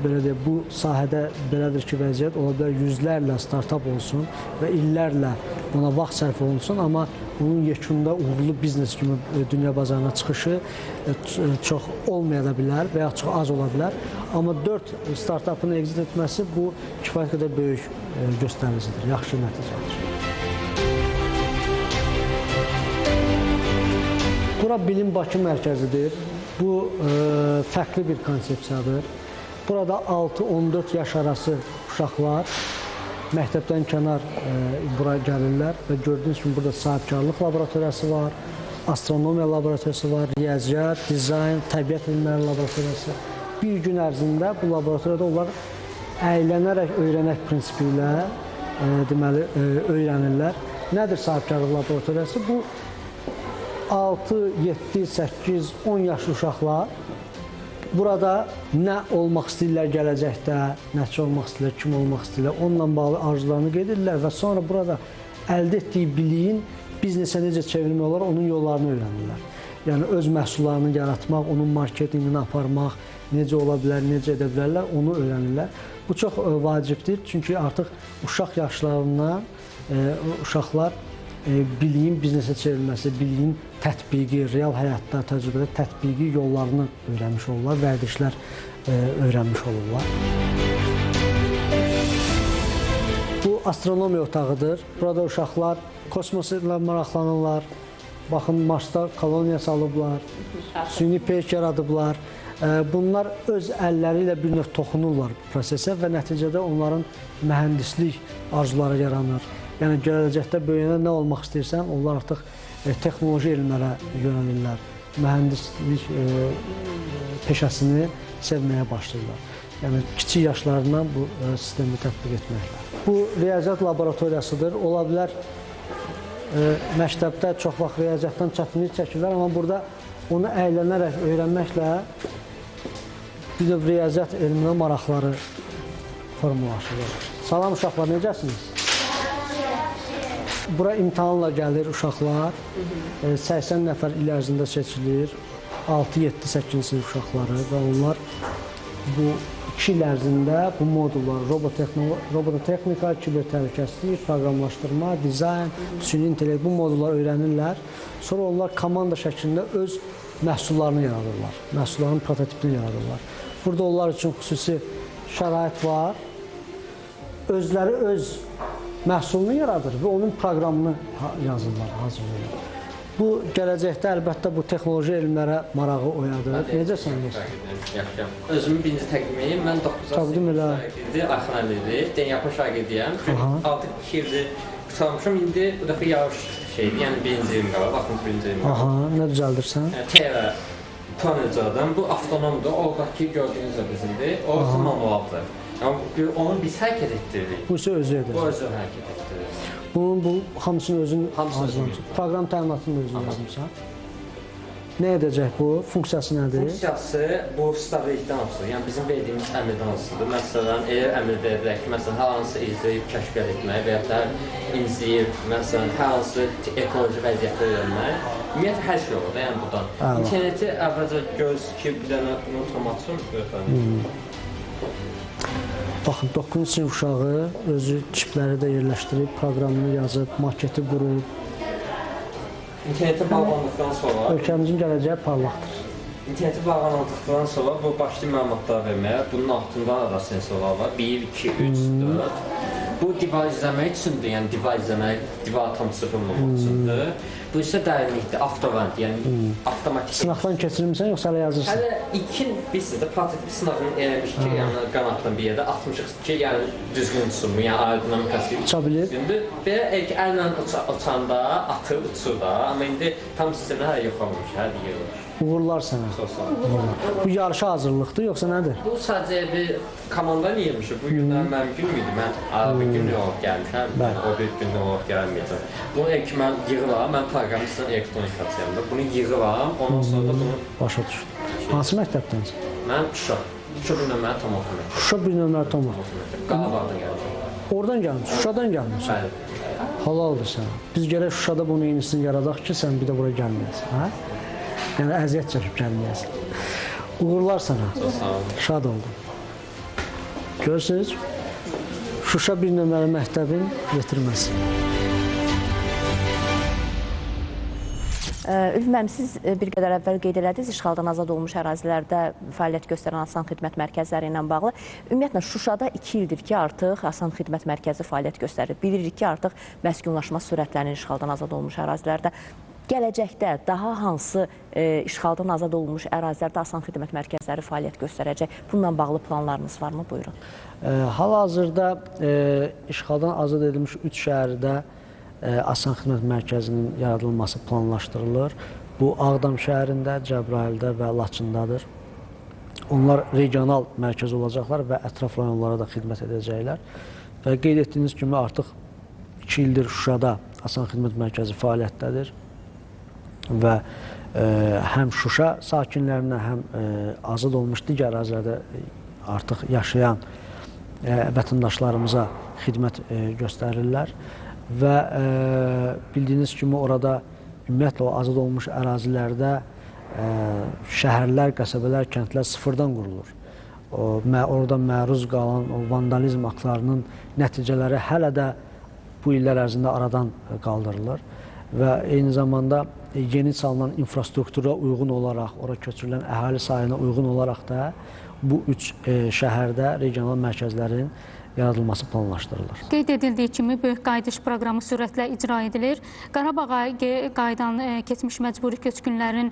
belə deyək, bu sahədə belədir ki, vəziyyət ola bilər yüzlərlə startap olsun və illərlə buna vaxt sərf olunsun, amma bunun yekunda uğurlu biznes kimi dünya bazarına çıxışı çox olmaya da bilər və ya çox az ola bilər. Amma 4 startupın exit etməsi bu kifayət qədər böyük göstəricidir, yaxşı nəticədir. Bura Bilim Bakı mərkəzidir. Bu fərqli bir konsepsiyadır. Burada 6-14 yaş arası uşaqlar məktəbdən kənar bura gəlirlər və gördüyünüz kimi burada sahibkarlıq laboratoriyası var, astronomiya laboratoriyası var, riyaziyyat, dizayn, təbiət elmləri laboratoriyası. Bir gün ərzində bu laboratoriyada onlar əylənərək öyrənək prinsipi ilə deməli öyrənirlər. Nədir sahibkarlıq laboratoriyası? Bu 6, 7, 8, 10 yaşlı uşaqlar burada nə olmaq istəyirlər gələcəkdə, nəçə olmaq istəyirlər, kim olmaq istəyirlər, onunla bağlı arzularını qeyd edirlər və sonra burada əldə etdiyi biliyin biznesə necə çevirmək olar, onun yollarını öyrənirlər. Yəni öz məhsullarını yaratmaq, onun marketinqini aparmaq, necə ola bilər, necə edə bilərlər, onu öyrənirlər. Bu çox vacibdir, çünki artıq uşaq yaşlarından uşaqlar biliyin biznesə çevrilməsi, biliyin tətbiqi, real həyatda, təcrübədə tətbiqi yollarını öyrənmiş olurlar, vərdişlər öyrənmiş olurlar. Bu astronomiya otağıdır. Burada uşaqlar kosmosla maraqlanırlar. Baxın, Marsda koloniya salıblar, süni peyk yaradıblar. Bunlar öz əlləri ilə bir növ toxunurlar prosesə və nəticədə onların mühəndislik arzuları yaranır. Yəni, gələcəkdə böyüyənə nə olmaq istəyirsən, onlar artıq texnoloji elmlərə yönəlirlər. Mühəndislik peşəsini sevməyə başlayırlar. Yəni, kiçik yaşlarından bu sistemi tətbiq etməklə. Bu, riyaziyyat laboratoriyasıdır. Ola bilər, məktəbdə çox vaxt riyaziyyatdan çətinlik çəkirlər, amma burada onu əylənərək öyrənməklə bir növ riyaziyyat elminə maraqları formalaşır. Salam uşaqlar, necəsiniz? Bura imtahanla gəlir uşaqlar, 80 nəfər il ərzində seçilir, 6-7-8 sinif uşaqları və onlar bu 2 il ərzində bu modullar, robototexnika, kibertəhlükəsizlik, proqramlaşdırma, dizayn, süni intellekt bu modullar öyrənirlər. Sonra onlar komanda şəklində öz məhsullarını yaradırlar, məhsulların prototipini yaradırlar. Burada onlar üçün xüsusi şərait var, özləri öz məhsulunu yaradır və onun proqramını yazırlar, hazırlayırlar. Bu, gələcəkdə əlbəttə bu texnoloji elmlərə marağı oyadır. Necəsən dostum? Yaxşıyam. Özümü birinci təqdim edeyim. Mən 9-cu şagirdi, Ayxan Əlidir. Deniyapı şagirdiyəm. Artıq 2 ildir qurtarmışam. İndi bu dəfə yağış şeydir, yəni birinci ilim qalır. Baxın, birinci ilim qalır. Aha, nə düzəldirsən? TV panelcadan. Bu avtonomdur. Oradakı gördüyünüz də bizimdir. O manualdır. Onu biz hərəkət etdiririk. Bu isə özü edir. Bu özü hərəkət etdirir. Bunun bu hamısını özün hazırlamışsan. Proqram təminatını da özün yazmışsan. Nə edəcək bu? Funksiyası nədir? Funksiyası bu stabilikdən asılıdır. Yəni bizim verdiyimiz əmrdən asılıdır. Məsələn, eğer əmr verirək ki, məsələn, hər hansı izləyib kəşfiyyat etmək və ya da izləyib, məsələn, hər hansı ekoloji vəziyyətə öyrənmək, ümumiyyətlə hər şey olur da, yəni buradan. İnterneti əvvəlcə göz ki, bir dənə otomasyon öyrənir. Baxın, 9-cu sinif uşağı özü çipləri də yerləşdirib, proqramını yazıb, maketi qurub. İnternetə bağlandıqdan sonra... Ölkəmizin gələcəyi parlaqdır. İnternetə bağlandıqdan sonra bu başlayıb məlumatlar verməyə, bunun altında da sensorlar var. 1, 2, 3, 4. Bu divar izləmək üçündür, yəni divar izləmək, divar tam sıfırlamaq üçündür. Bu isə dərinlikdir, avtovant, yəni avtomatik. Sınaqdan keçirirsən, yoxsa hələ yazırsan? Hələ ilkin bizdə prototip sınağını eləmiş ki, yəni qanatdan bir yerdə atmışıq ki, yəni düzgün uçurmu, yəni aerodinamikası düzgündür. Belə ilk əllə uçanda, atır, uçur da, amma indi tam sistemdə hələ yox olmuş, hər deyir. Uğurlar sənə. Bu yarışa hazırlıqdır, yoxsa nədir? Bu sadəcə bir komanda yiyirmişik. Bu gündən mənim günüm idi. Mən bir gün olaraq gəlmişəm, o bir gündən olaraq gəlməyəcəm. Bunu ilk mən yığıram, mən proqramistdən elektronikasıyamda. Bunu yığıram, ondan sonra da bunu... Başa düşdüm. Hansı məktəbdənsən? Mən Şuşa. Şuşa bir nömrə tam oxumur. Şuşa bir nömrə tam oxumur. Qarabağdan gəlmişəm. Oradan gəlmişsən, Şuşadan gəlmişsən. Bəli. Halaldır sənə. Biz gərək Şuşada bunu yenisini yaradaq ki, sən bir də bura gəlməyəsən, hə? Yəni, əziyyət çəkib gəlməyəsən. Uğurlar sənə. Çox sağ olun. Şad oldum. Görürsünüz, Şuşa bir nömrəli məktəbin yetirməsi. Ülvi müəllim, siz bir qədər əvvəl qeyd elədiniz, işğaldan azad olmuş ərazilərdə fəaliyyət göstərən Asan Xidmət mərkəzləri ilə bağlı. Ümumiyyətlə, Şuşada 2 ildir ki, artıq Asan Xidmət mərkəzi fəaliyyət göstərir. Bilirik ki, artıq məskunlaşma sürətlənir işğaldan azad olmuş ərazilərdə. Gələcəkdə daha hansı işğaldan azad olmuş ərazilərdə Asan Xidmət mərkəzləri fəaliyyət göstərəcək? Bununla bağlı planlarınız varmı? Buyurun. Hal-hazırda işğaldan azad edilmiş 3 şəhərdə Asan Xidmət Mərkəzinin yaradılması planlaşdırılır. Bu, Ağdam şəhərində, Cəbrayıldə və Laçındadır. Onlar regional mərkəz olacaqlar və ətraf rayonlara da xidmət edəcəklər. Və qeyd etdiyiniz kimi artıq 2 ildir Şuşada Asan Xidmət Mərkəzi fəaliyyətdədir. Və həm Şuşa sakinlərinə, həm azad olmuş digər ərazilərdə artıq yaşayan vətəndaşlarımıza xidmət göstərirlər. Və bildiyiniz kimi orada ümumiyyətlə o azad olmuş ərazilərdə şəhərlər, qəsəbələr, kəndlər sıfırdan qurulur. Orada məruz qalan o vandalizm aktlarının nəticələri hələ də bu illər ərzində aradan qaldırılır. Və eyni zamanda yeni salınan infrastruktura uyğun olaraq, ora köçürülən əhali sayına uyğun olaraq da bu 3 şəhərdə regional mərkəzlərin yaradılması planlaşdırılır. Qeyd edildiyi kimi böyük qayıdış proqramı sürətlə icra edilir. Qarabağa qayıdan keçmiş məcburi köçkünlərin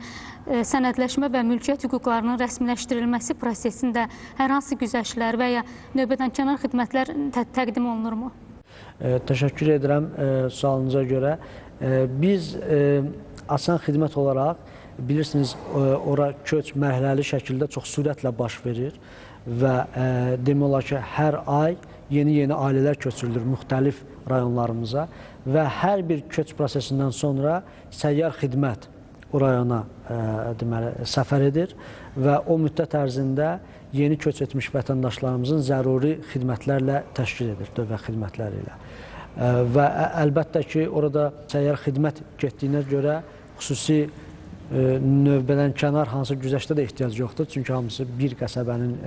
sənədləşmə və mülkiyyət hüquqlarının rəsmiləşdirilməsi prosesində hər hansı güzəştlər və ya növbədənkənar xidmətlər təqdim olunurmu? Təşəkkür edirəm sualınıza görə. Biz Asan Xidmət olaraq bilirsiniz, ora köç mərhələli şəkildə çox sürətlə baş verir və demək olar ki, hər ay yeni ailələr köçürülür müxtəlif rayonlarımıza və hər bir köç prosesindən sonra səyyar xidmət o rayona səfər edir və o müddət ərzində yeni köç etmiş vətəndaşlarımızın zəruri xidmətlərlə təşkil edir, dövlət xidmətləri ilə. Və əlbəttə ki, orada səyyar xidmət getdiyinə görə xüsusi növbədənkənar hansı güzəştə də ehtiyac yoxdur. Çünki hamısı bir qəsəbənin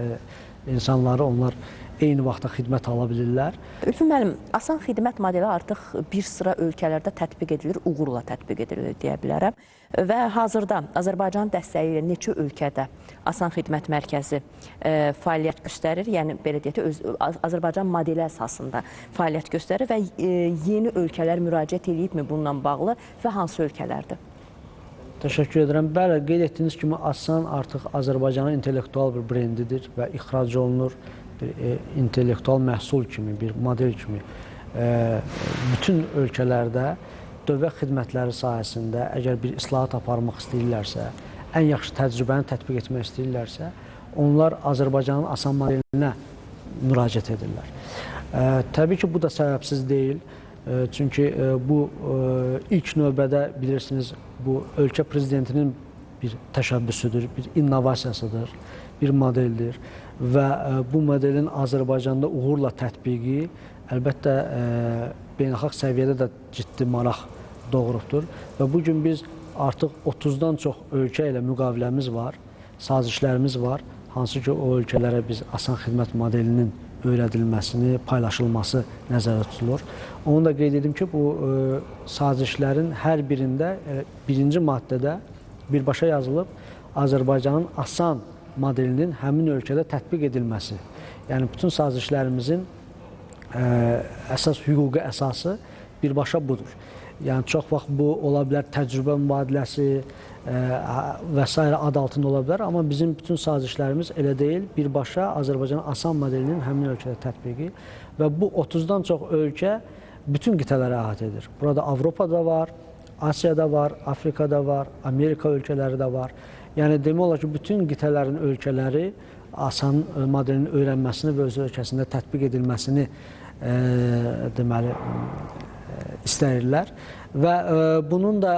insanları, onlar eyni vaxtda xidmət ala bilirlər. Ülvi müəllim, Asan Xidmət modeli artıq bir sıra ölkələrdə tətbiq edilir, uğurla tətbiq edilir deyə bilərəm. Və hazırda Azərbaycan dəstəyi ilə neçə ölkədə Asan Xidmət mərkəzi fəaliyyət göstərir? Yəni, belə deyək ki, Azərbaycan modeli əsasında fəaliyyət göstərir və yeni ölkələr müraciət edibmi bununla bağlı və hansı ölkələrdir? Təşəkkür edirəm. Bəli, qeyd etdiyiniz kimi Asan artıq Azərbaycanın intellektual bir brendidir və ixrac olunur. Bir intellektual məhsul kimi, bir model kimi bütün ölkələrdə dövlət xidmətləri sahəsində əgər bir islahat aparmaq istəyirlərsə, ən yaxşı təcrübəni tətbiq etmək istəyirlərsə, onlar Azərbaycanın Asan modelinə müraciət edirlər. Təbii ki, bu da səbəbsiz deyil. Çünki bu ilk növbədə bilirsiniz, bu ölkə prezidentinin bir təşəbbüsüdür, bir innovasiyasıdır, bir modeldir və bu modelin Azərbaycanda uğurla tətbiqi əlbəttə beynəlxalq səviyyədə də ciddi maraq doğurubdur və bugün biz artıq 30-dan çox ölkə ilə müqaviləmiz var, sazişlərimiz var, hansı ki o ölkələrə biz Asan Xidmət modelinin öyrədilməsini, paylaşılması nəzərdə tutulur. Onu da qeyd edim ki, bu sazişlərin hər birində birinci maddədə birbaşa yazılıb Azərbaycanın Asan modelinin həmin ölkədə tətbiq edilməsi. Yəni, bütün sazişlərimizin əsas hüquqi əsası birbaşa budur. Yəni, çox vaxt bu ola bilər təcrübə mübadiləsi və s. ad altında ola bilər, amma bizim bütün sazişlərimiz elə deyil, birbaşa Azərbaycanın Asan modelinin həmin ölkədə tətbiqi və bu 30-dan çox ölkə bütün qitələri əhatə edir. Burada Avropada var, Asiyada var, Afrikada var, Amerika ölkələri də var. Yəni, demək olar ki, bütün qitələrin ölkələri Asan modelinin öyrənməsini və öz ölkəsində tətbiq edilməsini deməli, istəyirlər. Və bunun da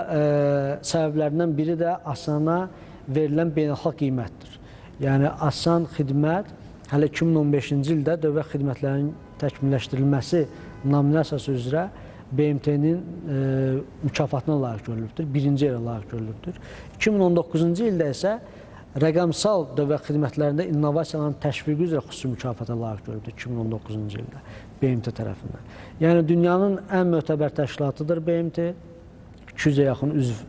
səbəblərindən biri də Asana verilən beynəlxalq qiymətdir. Yəni, Asan xidmət hələ 2015-ci ildə dövlət xidmətlərinin təkmilləşdirilməsi nominasiyası üzrə BMT-nin mükafatına layiq görülübdür, birinci yerə layiq görülübdür. 2019-cu ildə isə rəqəmsal dövlət xidmətlərində innovasiyaların təşviqi üzrə xüsusi mükafata layiq görüldü 2019-cu ildə BMT tərəfindən. Yəni, dünyanın ən mötəbər təşkilatıdır BMT, 200-ə yaxın üzv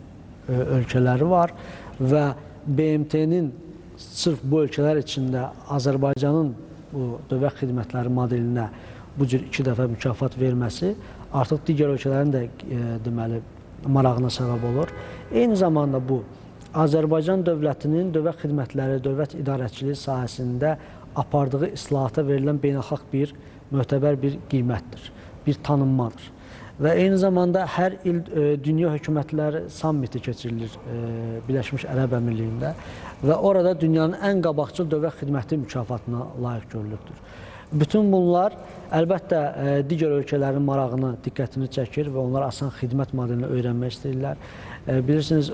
ölkələri var və BMT-nin sırf bu ölkələr içində Azərbaycanın bu dövlət xidmətləri modelinə bu cür 2 dəfə mükafat verməsi artıq digər ölkələrin də deməli marağına səbəb olur. Eyni zamanda bu Azərbaycan dövlətinin dövlət xidmətləri, dövlət idarəçiliyi sahəsində apardığı islahata verilən beynəlxalq bir mötəbər bir qiymətdir, bir tanınmadır. Və eyni zamanda hər il dünya hökumətləri sammiti keçirilir Birləşmiş Ərəb Əmirliyində və orada dünyanın ən qabaqcıl dövlət xidməti mükafatına layiq görülübdür. Bütün bunlar əlbəttə digər ölkələrin marağını, diqqətini çəkir və onlar asan xidmət modelini öyrənmək istəyirlər. Bilirsiniz,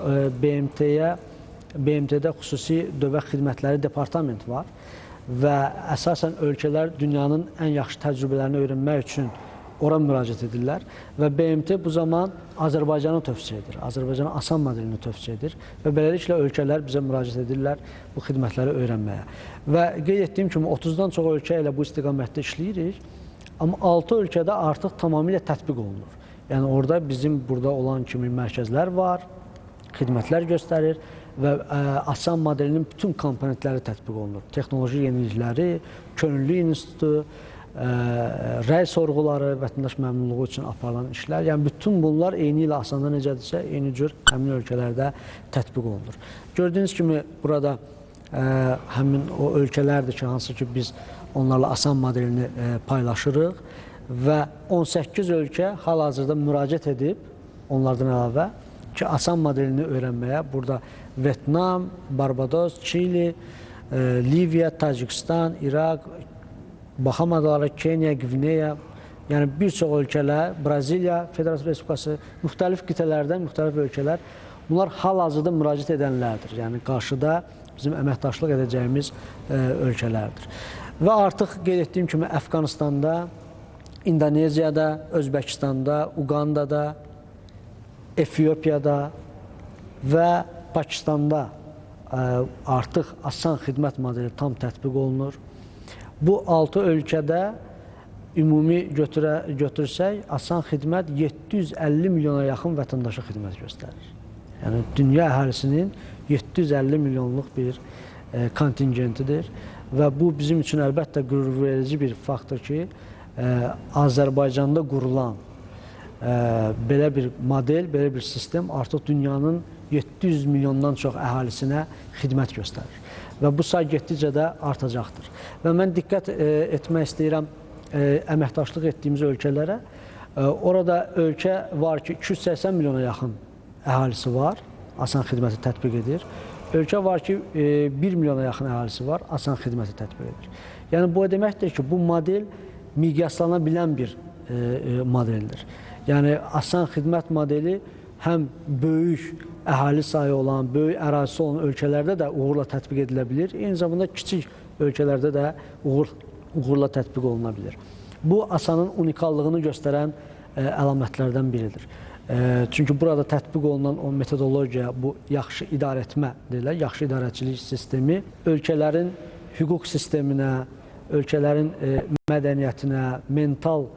BMT-də xüsusi dövlət xidmətləri departament var və əsasən ölkələr dünyanın ən yaxşı təcrübələrini öyrənmək üçün ora müraciət edirlər və BMT bu zaman Azərbaycanı tövsiyə edir, Azərbaycanın asan modelini tövsiyə edir və beləliklə ölkələr bizə müraciət edirlər bu xidmətləri öyrənməyə. Və qeyd etdiyim kimi 30-dan çox ölkə ilə bu istiqamətdə işləyirik, amma 6 ölkədə artıq tamamilə tətbiq olunur. Yəni orada bizim burada olan kimi mərkəzlər var, xidmətlər göstərir və asan modelinin bütün komponentləri tətbiq olunur. Texnoloji yenilikləri, könüllü institutu, rəy sorğuları, vətəndaş məmnunluğu üçün aparılan işlər, yəni bütün bunlar eyni ilə asanda necədirsə, eyni cür həmin ölkələrdə tətbiq olunur. Gördüyünüz kimi burada həmin o ölkələrdir ki, hansı ki biz onlarla asan modelini paylaşırıq və 18 ölkə hal-hazırda müraciət edib onlardan əlavə ki, asan modelini öyrənməyə burada Vyetnam, Barbados, Çili, Liviya, Tacikistan, İraq, Baham adaları, Kenya, Qvineya, yəni bir çox ölkələr, Braziliya, Federasiya Respublikası, müxtəlif qitələrdən, müxtəlif ölkələr, bunlar hal-hazırda müraciət edənlərdir. Yəni qarşıda bizim əməkdaşlıq edəcəyimiz ölkələrdir. Və artıq qeyd etdiyim kimi Əfqanistanda, İndoneziyada, Özbəkistanda, Uqandada, Efiopiyada və Pakistanda artıq asan xidmət modeli tam tətbiq olunur. Bu 6 ölkədə ümumi götürsək, asan xidmət 750 milyona yaxın vətəndaşa xidmət göstərir. Yəni, dünya əhalisinin 750 milyonluq bir kontingentidir və bu bizim üçün əlbəttə qürurverici bir faktdır ki, Azərbaycanda qurulan belə bir model, belə bir sistem artıq dünyanın 700 milyondan çox əhalisinə xidmət göstərir. Və bu say getdikcə də artacaqdır. Və mən diqqət etmək istəyirəm əməkdaşlıq etdiyimiz ölkələrə. Orada ölkə var ki, 280 milyona yaxın əhalisi var, asan xidməti tətbiq edir. Ölkə var ki, 1 milyona yaxın əhalisi var, asan xidməti tətbiq edir. Yəni, bu deməkdir ki, bu model miqyaslana bilən bir modeldir. Yəni, asan xidmət modeli həm böyük əhali sayı olan, böyük ərazisi olan ölkələrdə də uğurla tətbiq edilə bilir. Eyni zamanda kiçik ölkələrdə də uğurla tətbiq oluna bilir. Bu, asanın unikallığını göstərən əlamətlərdən biridir. Çünki burada tətbiq olunan o metodologiya, bu yaxşı idarə etmə deyirlər, yaxşı idarəçilik sistemi ölkələrin hüquq sisteminə, ölkələrin mədəniyyətinə, mental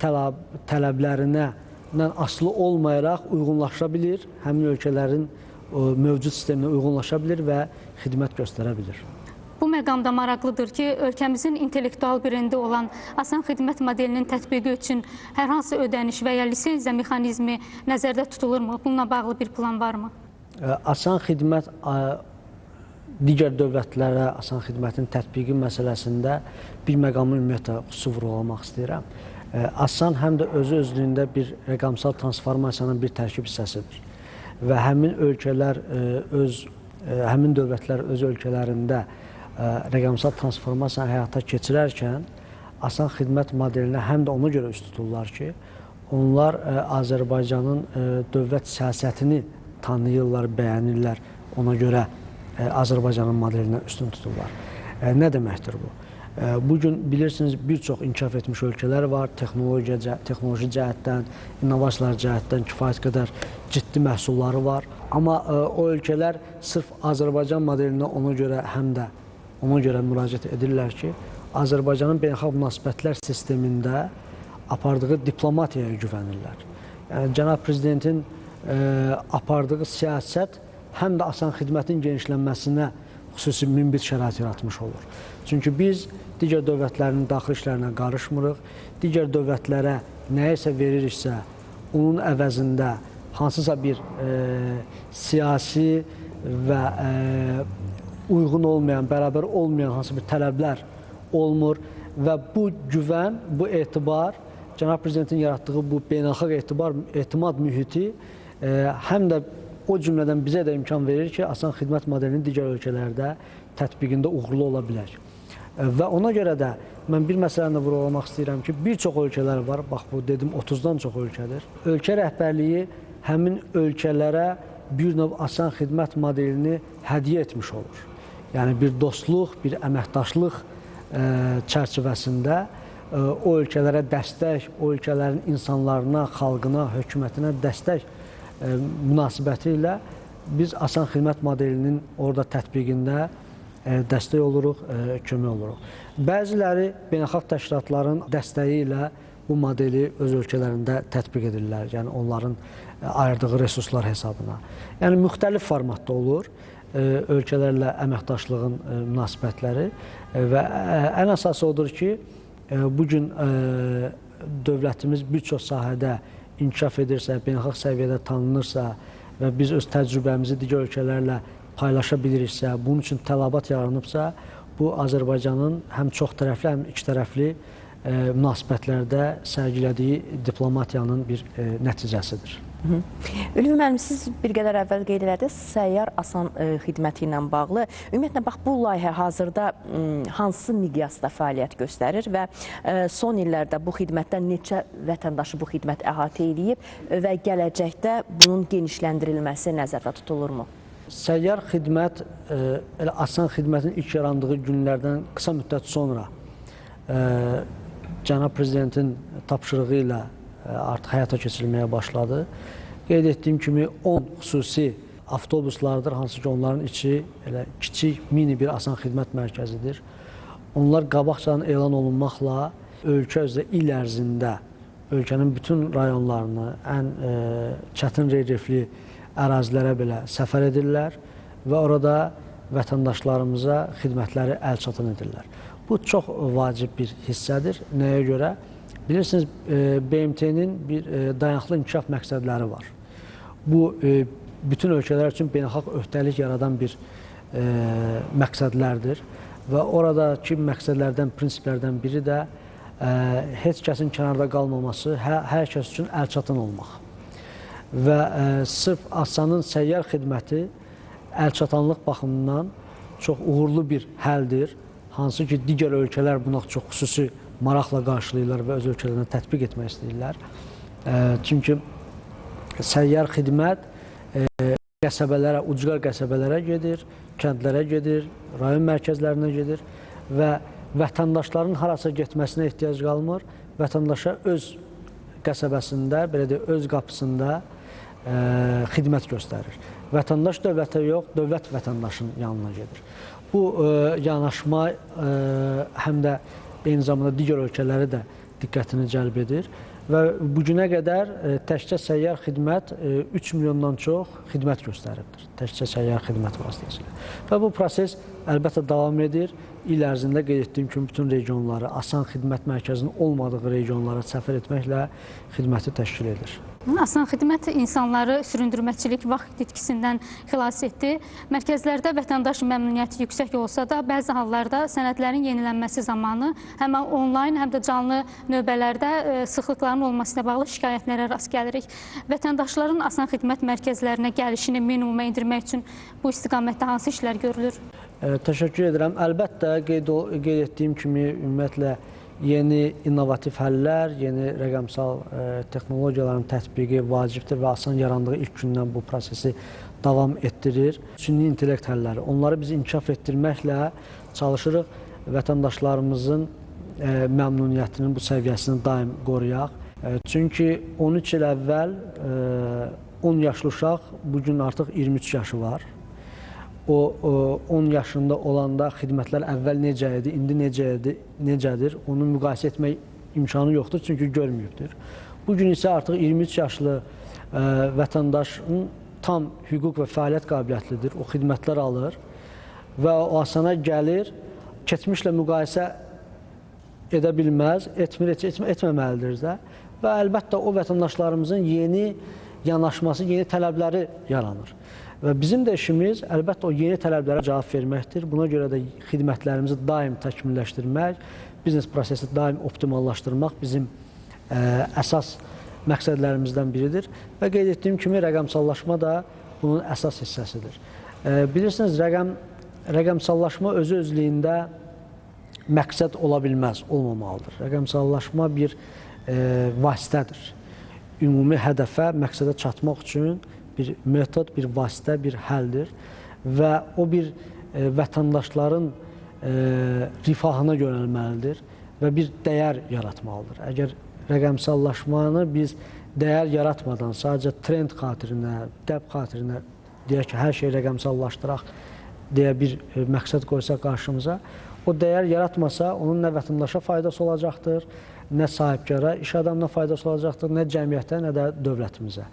tələblərinə asılı olmayaraq uyğunlaşa bilir, həmin ölkələrin mövcud sisteminə uyğunlaşa bilir və xidmət göstərə bilir. Bu məqamda maraqlıdır ki, ölkəmizin intellektual brendi olan asan xidmət modelinin tətbiqi üçün hər hansı ödəniş və ya lisenziya mexanizmi nəzərdə tutulurmu? Bununla bağlı bir plan varmı? Asan xidmət digər dövlətlərə asan xidmətin tətbiqi məsələsində bir məqamı ümumiyyətlə xüsusi vurğulamaq istəyirəm. Asan həm də özü-özlüyündə bir rəqəmsal transformasiyanın bir tərkib hissəsidir və həmin ölkələr həmin dövlətlər öz ölkələrində rəqəmsal transformasiyanı həyata keçirərkən asan xidmət modelinə həm də ona görə üst tuturlar ki, onlar Azərbaycanın dövlət siyasətini tanıyırlar, bəyənirlər, ona görə Azərbaycanın modelinə üstün tuturlar. Nə deməkdir bu? Bugün bilirsiniz, bir çox inkişaf etmiş ölkələr var, texnoloji cəhətdən, innovasiyalar cəhətdən kifayət qədər ciddi məhsulları var. Amma o ölkələr sırf Azərbaycan modelinə ona görə həm də ona görə müraciət edirlər ki, Azərbaycanın beynəlxalq münasibətlər sistemində apardığı diplomatiyaya güvənirlər. Yəni, Cənab Prezidentin apardığı siyasət həm də asan xidmətin genişlənməsinə xüsusi münbit şərait yaratmış olur. Çünki biz digər dövlətlərin daxili işlərinə qarışmırıq, digər dövlətlərə nəyisə veririksə, onun əvəzində hansısa bir siyasi və uyğun olmayan, bərabər olmayan hansı bir tələblər olmur və bu güvən, bu etibar, Cənab Prezidentin yaratdığı bu beynəlxalq etimad mühiti həm də o cümlədən bizə də imkan verir ki, asan xidmət modelinin digər ölkələrdə tətbiqində uğurlu ola bilər. Və ona görə də mən bir məsələni vurğulamaq istəyirəm ki, bir çox ölkələr var, bax bu dedim 30-dan çox ölkədir. Ölkə rəhbərliyi həmin ölkələrə bir növ asan xidmət modelini hədiyyə etmiş olur. Yəni bir dostluq, bir əməkdaşlıq çərçivəsində o ölkələrə dəstək, o ölkələrin insanlarına, xalqına, hökumətinə dəstək münasibəti ilə biz asan xidmət modelinin orada tətbiqində dəstək oluruq, kömək oluruq. Bəziləri beynəlxalq təşkilatların dəstəyi ilə bu modeli öz ölkələrində tətbiq edirlər, yəni onların ayırdığı resurslar hesabına. Yəni müxtəlif formatda olur ölkələrlə əməkdaşlığın münasibətləri və ən əsası odur ki, bugün dövlətimiz bir çox sahədə inkişaf edirsə, beynəlxalq səviyyədə tanınırsa və biz öz təcrübəmizi digər ölkələrlə paylaşa biliriksə, bunun üçün tələbat yaranıbsa, bu Azərbaycanın həm çox tərəfli, həm iki tərəfli münasibətlərdə sərgilədiyi diplomatiyanın bir nəticəsidir. Ülvi müəllim, siz bir qədər əvvəl qeyd elədiniz, səyyar asan xidməti ilə bağlı. Ümumiyyətlə, bax, bu layihə hazırda hansı miqyasda fəaliyyət göstərir və son illərdə bu xidmətdən neçə vətəndaşı bu xidmət əhatə edib və gələcəkdə bunun genişləndirilməsi nəzərdə tutulurmu? Səyyar xidmət, elə asan xidmətin ilk yarandığı günlərdən qısa müddət sonra Cənab Prezidentin tapşırığı ilə artıq həyata keçirilməyə başladı. Qeyd etdiyim kimi 10 xüsusi avtobuslardır, hansı ki onların içi elə kiçik, mini bir asan xidmət mərkəzidir. Onlar qabaqcadan elan olunmaqla ölkə üzrə il ərzində ölkənin bütün rayonlarını, ən çətin relyefli ərazilərə belə səfər edirlər və orada vətəndaşlarımıza xidmətləri əlçatan edirlər. Bu çox vacib bir hissədir. Nəyə görə? Bilirsiniz, BMT-nin bir dayanıqlı inkişaf məqsədləri var. Bu, bütün ölkələr üçün beynəlxalq öhdəlik yaradan bir məqsədlərdir və oradakı məqsədlərdən, prinsiplərdən biri də heç kəsin kənarda qalmaması, hər kəs üçün əlçatan olmaq. Və sırf asanın səyyar xidməti əlçatanlıq baxımından çox uğurlu bir həldir, hansı ki, digər ölkələr buna çox xüsusi maraqla qarşılayırlar və öz ölkələrinə tətbiq etmək istəyirlər. Çünki səyyar xidmət qəsəbələrə, ucqar qəsəbələrə gedir, kəndlərə gedir, rayon mərkəzlərinə gedir və vətəndaşların harasa getməsinə ehtiyac qalmır. Vətəndaşa öz qəsəbəsində, belə deyək, öz qapısında xidmət göstərir. Vətəndaş dövlətə yox, dövlət vətəndaşın yanına gedir. Bu yanaşma həm də eyni zamanda digər ölkələri də diqqətini cəlb edir və bugünə qədər təkcə səyyar xidmət 3 milyondan çox xidmət göstəribdir. Təkcə səyyar xidmət vasitəsilə. Və bu proses əlbəttə davam edir. İl ərzində qeyd etdiyim kimi bütün regionları, asan xidmət mərkəzinin olmadığı regionlara səfər etməklə xidməti təşkil edir. Asan xidmət insanları süründürməçilik vaxt itkisindən xilas etdi. Mərkəzlərdə vətəndaş məmnuniyyəti yüksək olsa da, bəzi hallarda sənədlərin yenilənməsi zamanı həmən onlayn, həm də canlı növbələrdə sıxlıqların olmasına bağlı şikayətlərə rast gəlirik. Vətəndaşların asan xidmət mərkəzlərinə gəlişini minimuma indirmək üçün bu istiqamətdə hansı işlər görülür? Təşəkkür edirəm. Əlbəttə, qeyd etdiyim kimi, ümumiyyətlə, yeni innovativ həllər, yeni rəqəmsal texnologiyaların tətbiqi vacibdir və asan yarandığı ilk gündən bu prosesi davam etdirir. Süni intellekt həlləri, onları biz inkişaf etdirməklə çalışırıq vətəndaşlarımızın məmnuniyyətinin bu səviyyəsini daim qoruyaq. Çünki 13 il əvvəl 10 yaşlı uşaq, bugün artıq 23 yaşı var. O 10 yaşında olanda xidmətlər əvvəl necə idi, indi necədir, onu müqayisə etmək imkanı yoxdur, çünki görməyibdir. Bugün isə artıq 23 yaşlı vətəndaşın tam hüquq və fəaliyyət qabiliyyətlidir, o xidmətlər alır və o Asana gəlir, keçmişlə müqayisə edə bilməz, etməməlidir də və əlbəttə o vətəndaşlarımızın yeni yanaşması, yeni tələbləri yaranır. Və bizim də işimiz əlbəttə o yeni tələblərə cavab verməkdir. Buna görə də xidmətlərimizi daim təkmilləşdirmək, biznes prosesi daim optimallaşdırmaq bizim əsas məqsədlərimizdən biridir. Və qeyd etdiyim kimi rəqəmsallaşma da bunun əsas hissəsidir. Bilirsiniz, rəqəmsallaşma özü-özlüyündə məqsəd ola bilməz, olmamalıdır. Rəqəmsallaşma bir vasitədir. Ümumi hədəfə, məqsədə çatmaq üçün bir metod, bir vasitə, bir həldir və o bir vətəndaşların rifahına yönəlməlidir və bir dəyər yaratmalıdır. Əgər rəqəmsallaşmanı biz dəyər yaratmadan, sadəcə trend xatirinə, dəb xatirinə deyək ki, hər şey rəqəmsallaşdıraq deyə bir məqsəd qoysa qarşımıza, o dəyər yaratmasa, onun nə vətəndaşa faydası olacaqdır, nə sahibkara, iş adamına faydası olacaqdır, nə cəmiyyətə, nə də dövlətimizə.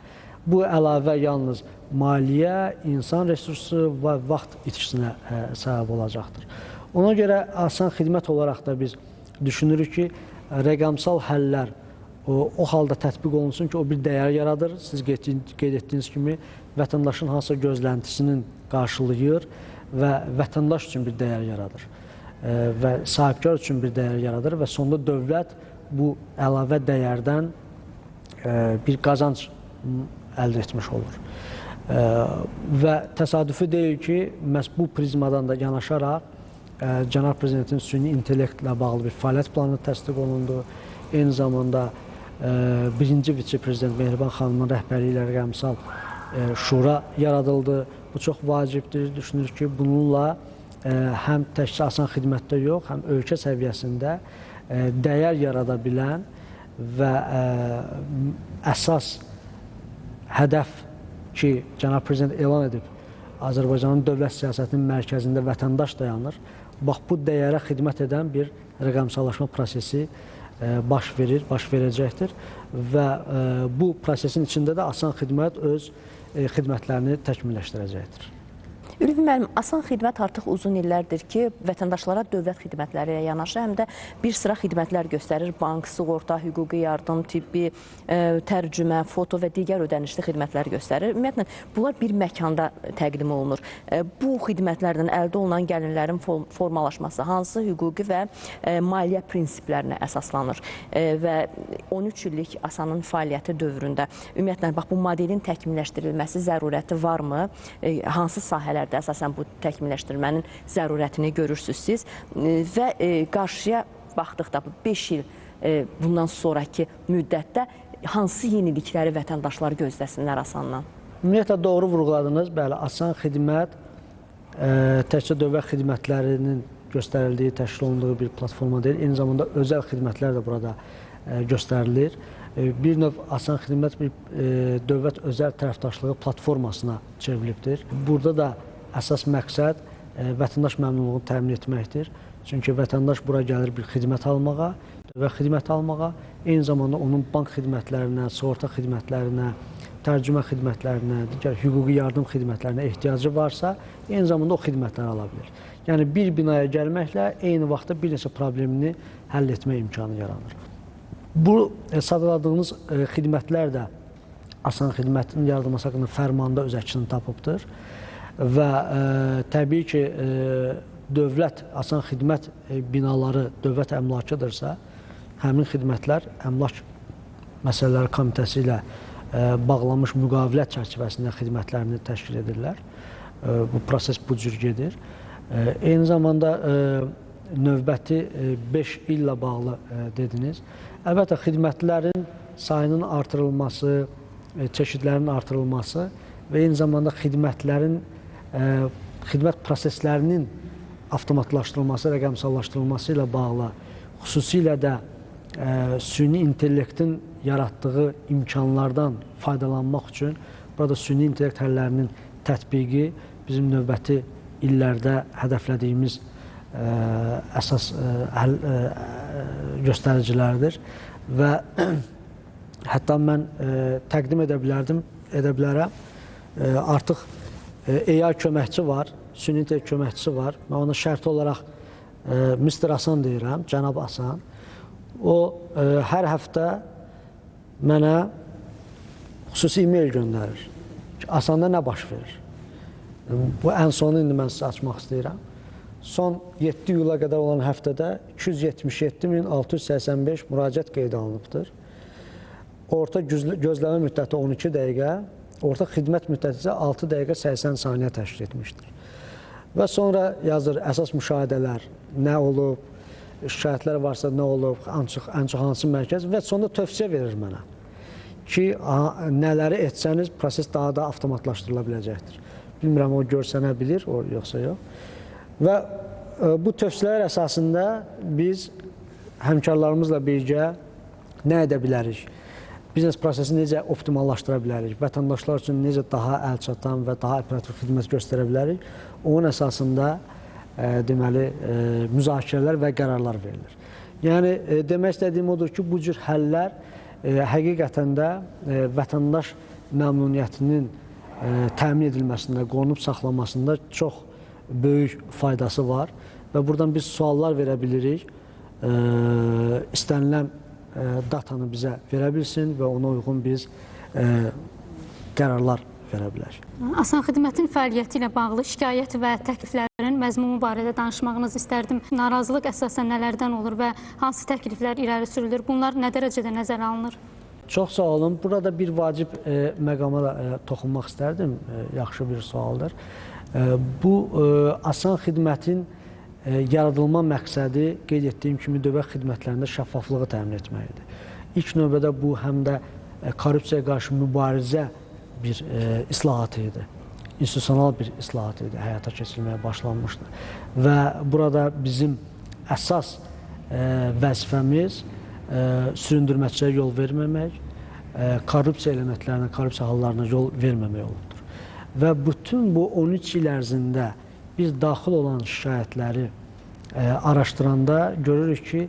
Bu əlavə yalnız maliyyə, insan resursu və vaxt itkisinə səbəb olacaqdır. Ona görə asan xidmət olaraq da biz düşünürük ki, rəqəmsal həllər o halda tətbiq olunsun ki, o bir dəyər yaradır. Siz qeyd etdiyiniz kimi vətəndaşın hansısa gözləntisinin qarşılayır və vətəndaş üçün bir dəyər yaradır və sahibkar üçün bir dəyər yaradır və sonda dövlət bu əlavə dəyərdən bir qazanc əldə etmiş olur. Və təsadüfi deyil ki, məhz bu prizmadan da yanaşaraq Cənab Prezidentin süni intellektlə bağlı bir fəaliyyət planı təsdiq olundu. Eyni zamanda birinci vitse-prezident Mehriban xanımın rəhbərliyi ilə rəqəmsal şura yaradıldı. Bu çox vacibdir. Düşünürük ki, bununla həm təkcə asan xidmətdə yox, həm ölkə səviyyəsində dəyər yarada bilən və əsas hədəf ki, Cənab Prezident elan edib, Azərbaycanın dövlət siyasətinin mərkəzində vətəndaş dayanır. Bax, bu dəyərə xidmət edən bir rəqəmsallaşma prosesi baş verir, baş verəcəkdir və bu prosesin içində də asan xidmət öz xidmətlərini təkmilləşdirəcəkdir. Ülvi müəllim, asan xidmət artıq uzun illərdir ki, vətəndaşlara dövlət xidmətləri ilə yanaşı, həm də bir sıra xidmətlər göstərir. Bank, sığorta, hüquqi yardım, tibbi, tərcümə, foto və digər ödənişli xidmətlər göstərir. Ümumiyyətlə, bunlar bir məkanda təqdim olunur. Bu xidmətlərdən əldə olunan gəlirlərin formalaşması hansı hüquqi və maliyyə prinsiplərinə əsaslanır və 13 illik asanın fəaliyyəti dövründə ümumiyyətlə, bax, bu modelin təkmilləşdirilməsi zərurəti varmı? Hansı sahələr əsasən bu təkmilləşdirmənin zərurətini görürsünüz siz və qarşıya baxdıqda bu 5 il bundan sonraki müddətdə hansı yenilikləri vətəndaşlar gözləsinlər asandan? Ümumiyyətlə, doğru vurğuladınız. Bəli, asan xidmət təkcə dövlət xidmətlərinin göstərildiyi, təşkil olunduğu bir platforma deyil. Eyni zamanda özəl xidmətlər də burada göstərilir. Bir növ asan xidmət bir dövlət özəl tərəfdaşlığı platformasına çevrilibdir. Burada da əsas məqsəd vətəndaş məmnunluğunu təmin etməkdir. Çünki vətəndaş bura gəlir bir xidmət almağa, dövlət xidmət almağa, eyni zamanda onun bank xidmətlərinə, sığorta xidmətlərinə, tərcümə xidmətlərinə, digər hüquqi yardım xidmətlərinə ehtiyacı varsa, eyni zamanda o xidmətləri ala bilir. Yəni, bir binaya gəlməklə eyni vaxtda bir neçə problemini həll etmə imkanı yaranır. Bu sadaladığınız xidmətlər də asan xidmətin yaradılması haqqında fərmanda öz əksini tapıbdır və təbii ki, dövlət asan xidmət binaları dövlət əmlakıdırsa, həmin xidmətlər əmlak məsələləri komitəsi ilə bağlanmış müqavilət çərçivəsində xidmətlərini təşkil edirlər. Bu proses bu cür gedir. Eyni zamanda növbəti 5 illə bağlı dediniz. Əlbəttə, xidmətlərin sayının artırılması, çeşidlərinin artırılması və eyni zamanda xidmət proseslərinin avtomatlaşdırılması, rəqəmsallaşdırılması ilə bağlı, xüsusilə də süni intellektin yaratdığı imkanlardan faydalanmaq üçün burada süni intellekt həllərinin tətbiqi bizim növbəti illərdə hədəflədiyimiz əsas göstəricilərdir və Hətta mən təqdim edə bilərəm. Artıq AI köməkçi var, süni intellekt köməkçisi var. Mən ona şərti olaraq Mr. Asan deyirəm, cənab Asan. O hər həftə mənə xüsusi e-mail göndərir ki, Asanda nə baş verir? Bu ən sonu indi mən sizə açmaq istəyirəm. Son 7 iyula qədər olan həftədə 277.685 müraciət qeydə alınıbdır. Orta gözləmə müddəti 12 dəqiqə, orta xidmət müddəti isə 6 dəqiqə 80 saniyə təşkil etmişdir. Və sonra yazır əsas müşahidələr, nə olub, şikayətlər varsa nə olub, ən çox hansı mərkəz və sonunda tövsiyə verir mənə ki, nələri etsəniz proses daha da avtomatlaşdırıla biləcəkdir. Bilmirəm, o görsənə bilir, yoxsa yox. Və bu tövsiyələr əsasında biz həmkarlarımızla birgə nə edə bilərik? Biznes prosesini necə optimallaşdıra bilərik? Vətəndaşlar üçün necə daha əlçatan və daha operativ xidmət göstərə bilərik? Onun əsasında deməli, müzakirələr və qərarlar verilir. Yəni, demək istədiyim odur ki, bu cür həllər həqiqətən də vətəndaş məmnuniyyətinin təmin edilməsində, qorunub saxlamasında çox böyük faydası var və buradan biz suallar verə bilirik. İstənilən datanı bizə verə bilsin və ona uyğun biz qərarlar verə bilərik. Asan Xidmətin fəaliyyəti ilə bağlı şikayət və təkliflərin məzmunu barədə danışmağınızı istərdim. Narazılıq əsasən nələrdən olur və hansı təkliflər irəli sürülür? Bunlar nə dərəcədə nəzərə alınır? Çox sağ olun. Burada bir vacib məqama da toxunmaq istərdim. Yaxşı bir sualdır. Bu, Asan Xidmətin yaradılma məqsədi qeyd etdiyim kimi dövlət xidmətlərində şəffaflığı təmin etməkdir. İlk növbədə bu həm də korrupsiyaya qarşı mübarizə bir islahatı idi. İnstitusional bir islahatı idi, həyata keçirilməyə başlanmışdı. Və burada bizim əsas vəzifəmiz süründürməçilərə yol verməmək, korrupsiya elementlərinə, korrupsiya hallarına yol verməmək olubdur. Və bütün bu 13 il ərzində biz daxil olan şikayətləri araşdıranda görürük ki,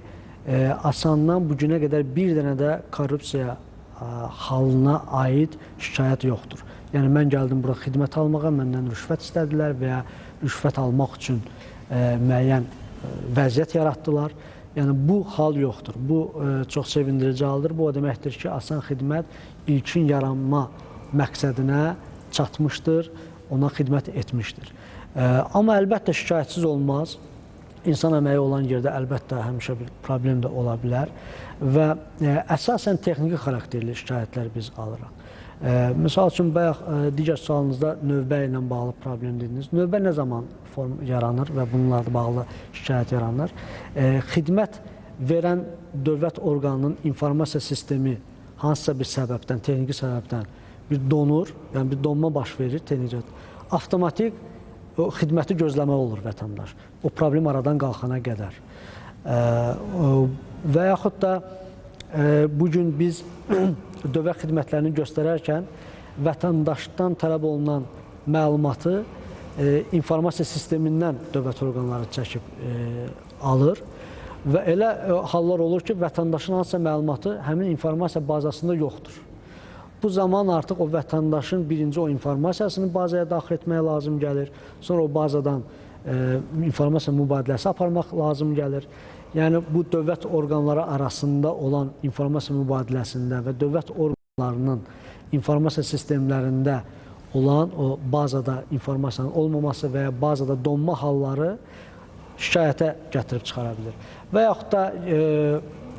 Asandan bu günə qədər bir dənə də korrupsiya halına aid şikayət yoxdur. Yəni, mən gəldim bura xidmət almağa, məndən rüşvət istədilər və ya rüşvət almaq üçün müəyyən vəziyyət yaratdılar. Yəni, bu hal yoxdur. Bu çox sevindirici haldır. Bu o deməkdir ki, Asan Xidmət ilkin yaranma məqsədinə çatmışdır, ona xidmət etmişdir. Amma əlbəttə şikayətsiz olmaz. İnsan əməyi olan yerdə əlbəttə həmişə bir problem də ola bilər və əsasən texniki xarakterli şikayətlər biz alırıq. Misal üçün, bayaq digər sualınızda növbə ilə bağlı problem dediniz. Növbə nə zaman yaranır və bununla bağlı şikayət yaranır? Xidmət verən dövlət orqanının informasiya sistemi hansısa bir səbəbdən, texniki səbəbdən bir donur, yəni bir donma baş verir, avtomatik xidməti gözləmək olur vətəndaş. O problem aradan qalxana qədər. Və yaxud da bugün biz dövlət xidmətlərini göstərərkən vətəndaşdan tələb olunan məlumatı informasiya sistemindən dövlət orqanları çəkib alır və elə hallar olur ki, vətəndaşın hansısa məlumatı həmin informasiya bazasında yoxdur. Bu zaman artıq o vətəndaşın birinci o informasiyasını bazaya daxil etmək lazım gəlir. Sonra o bazadan informasiya mübadiləsi aparmaq lazım gəlir. Yəni, bu dövlət orqanları arasında olan informasiya mübadiləsində və dövlət orqanlarının informasiya sistemlərində olan o bazada informasiyanın olmaması və ya bazada donma halları şikayətə gətirib çıxara bilir. Və yaxud da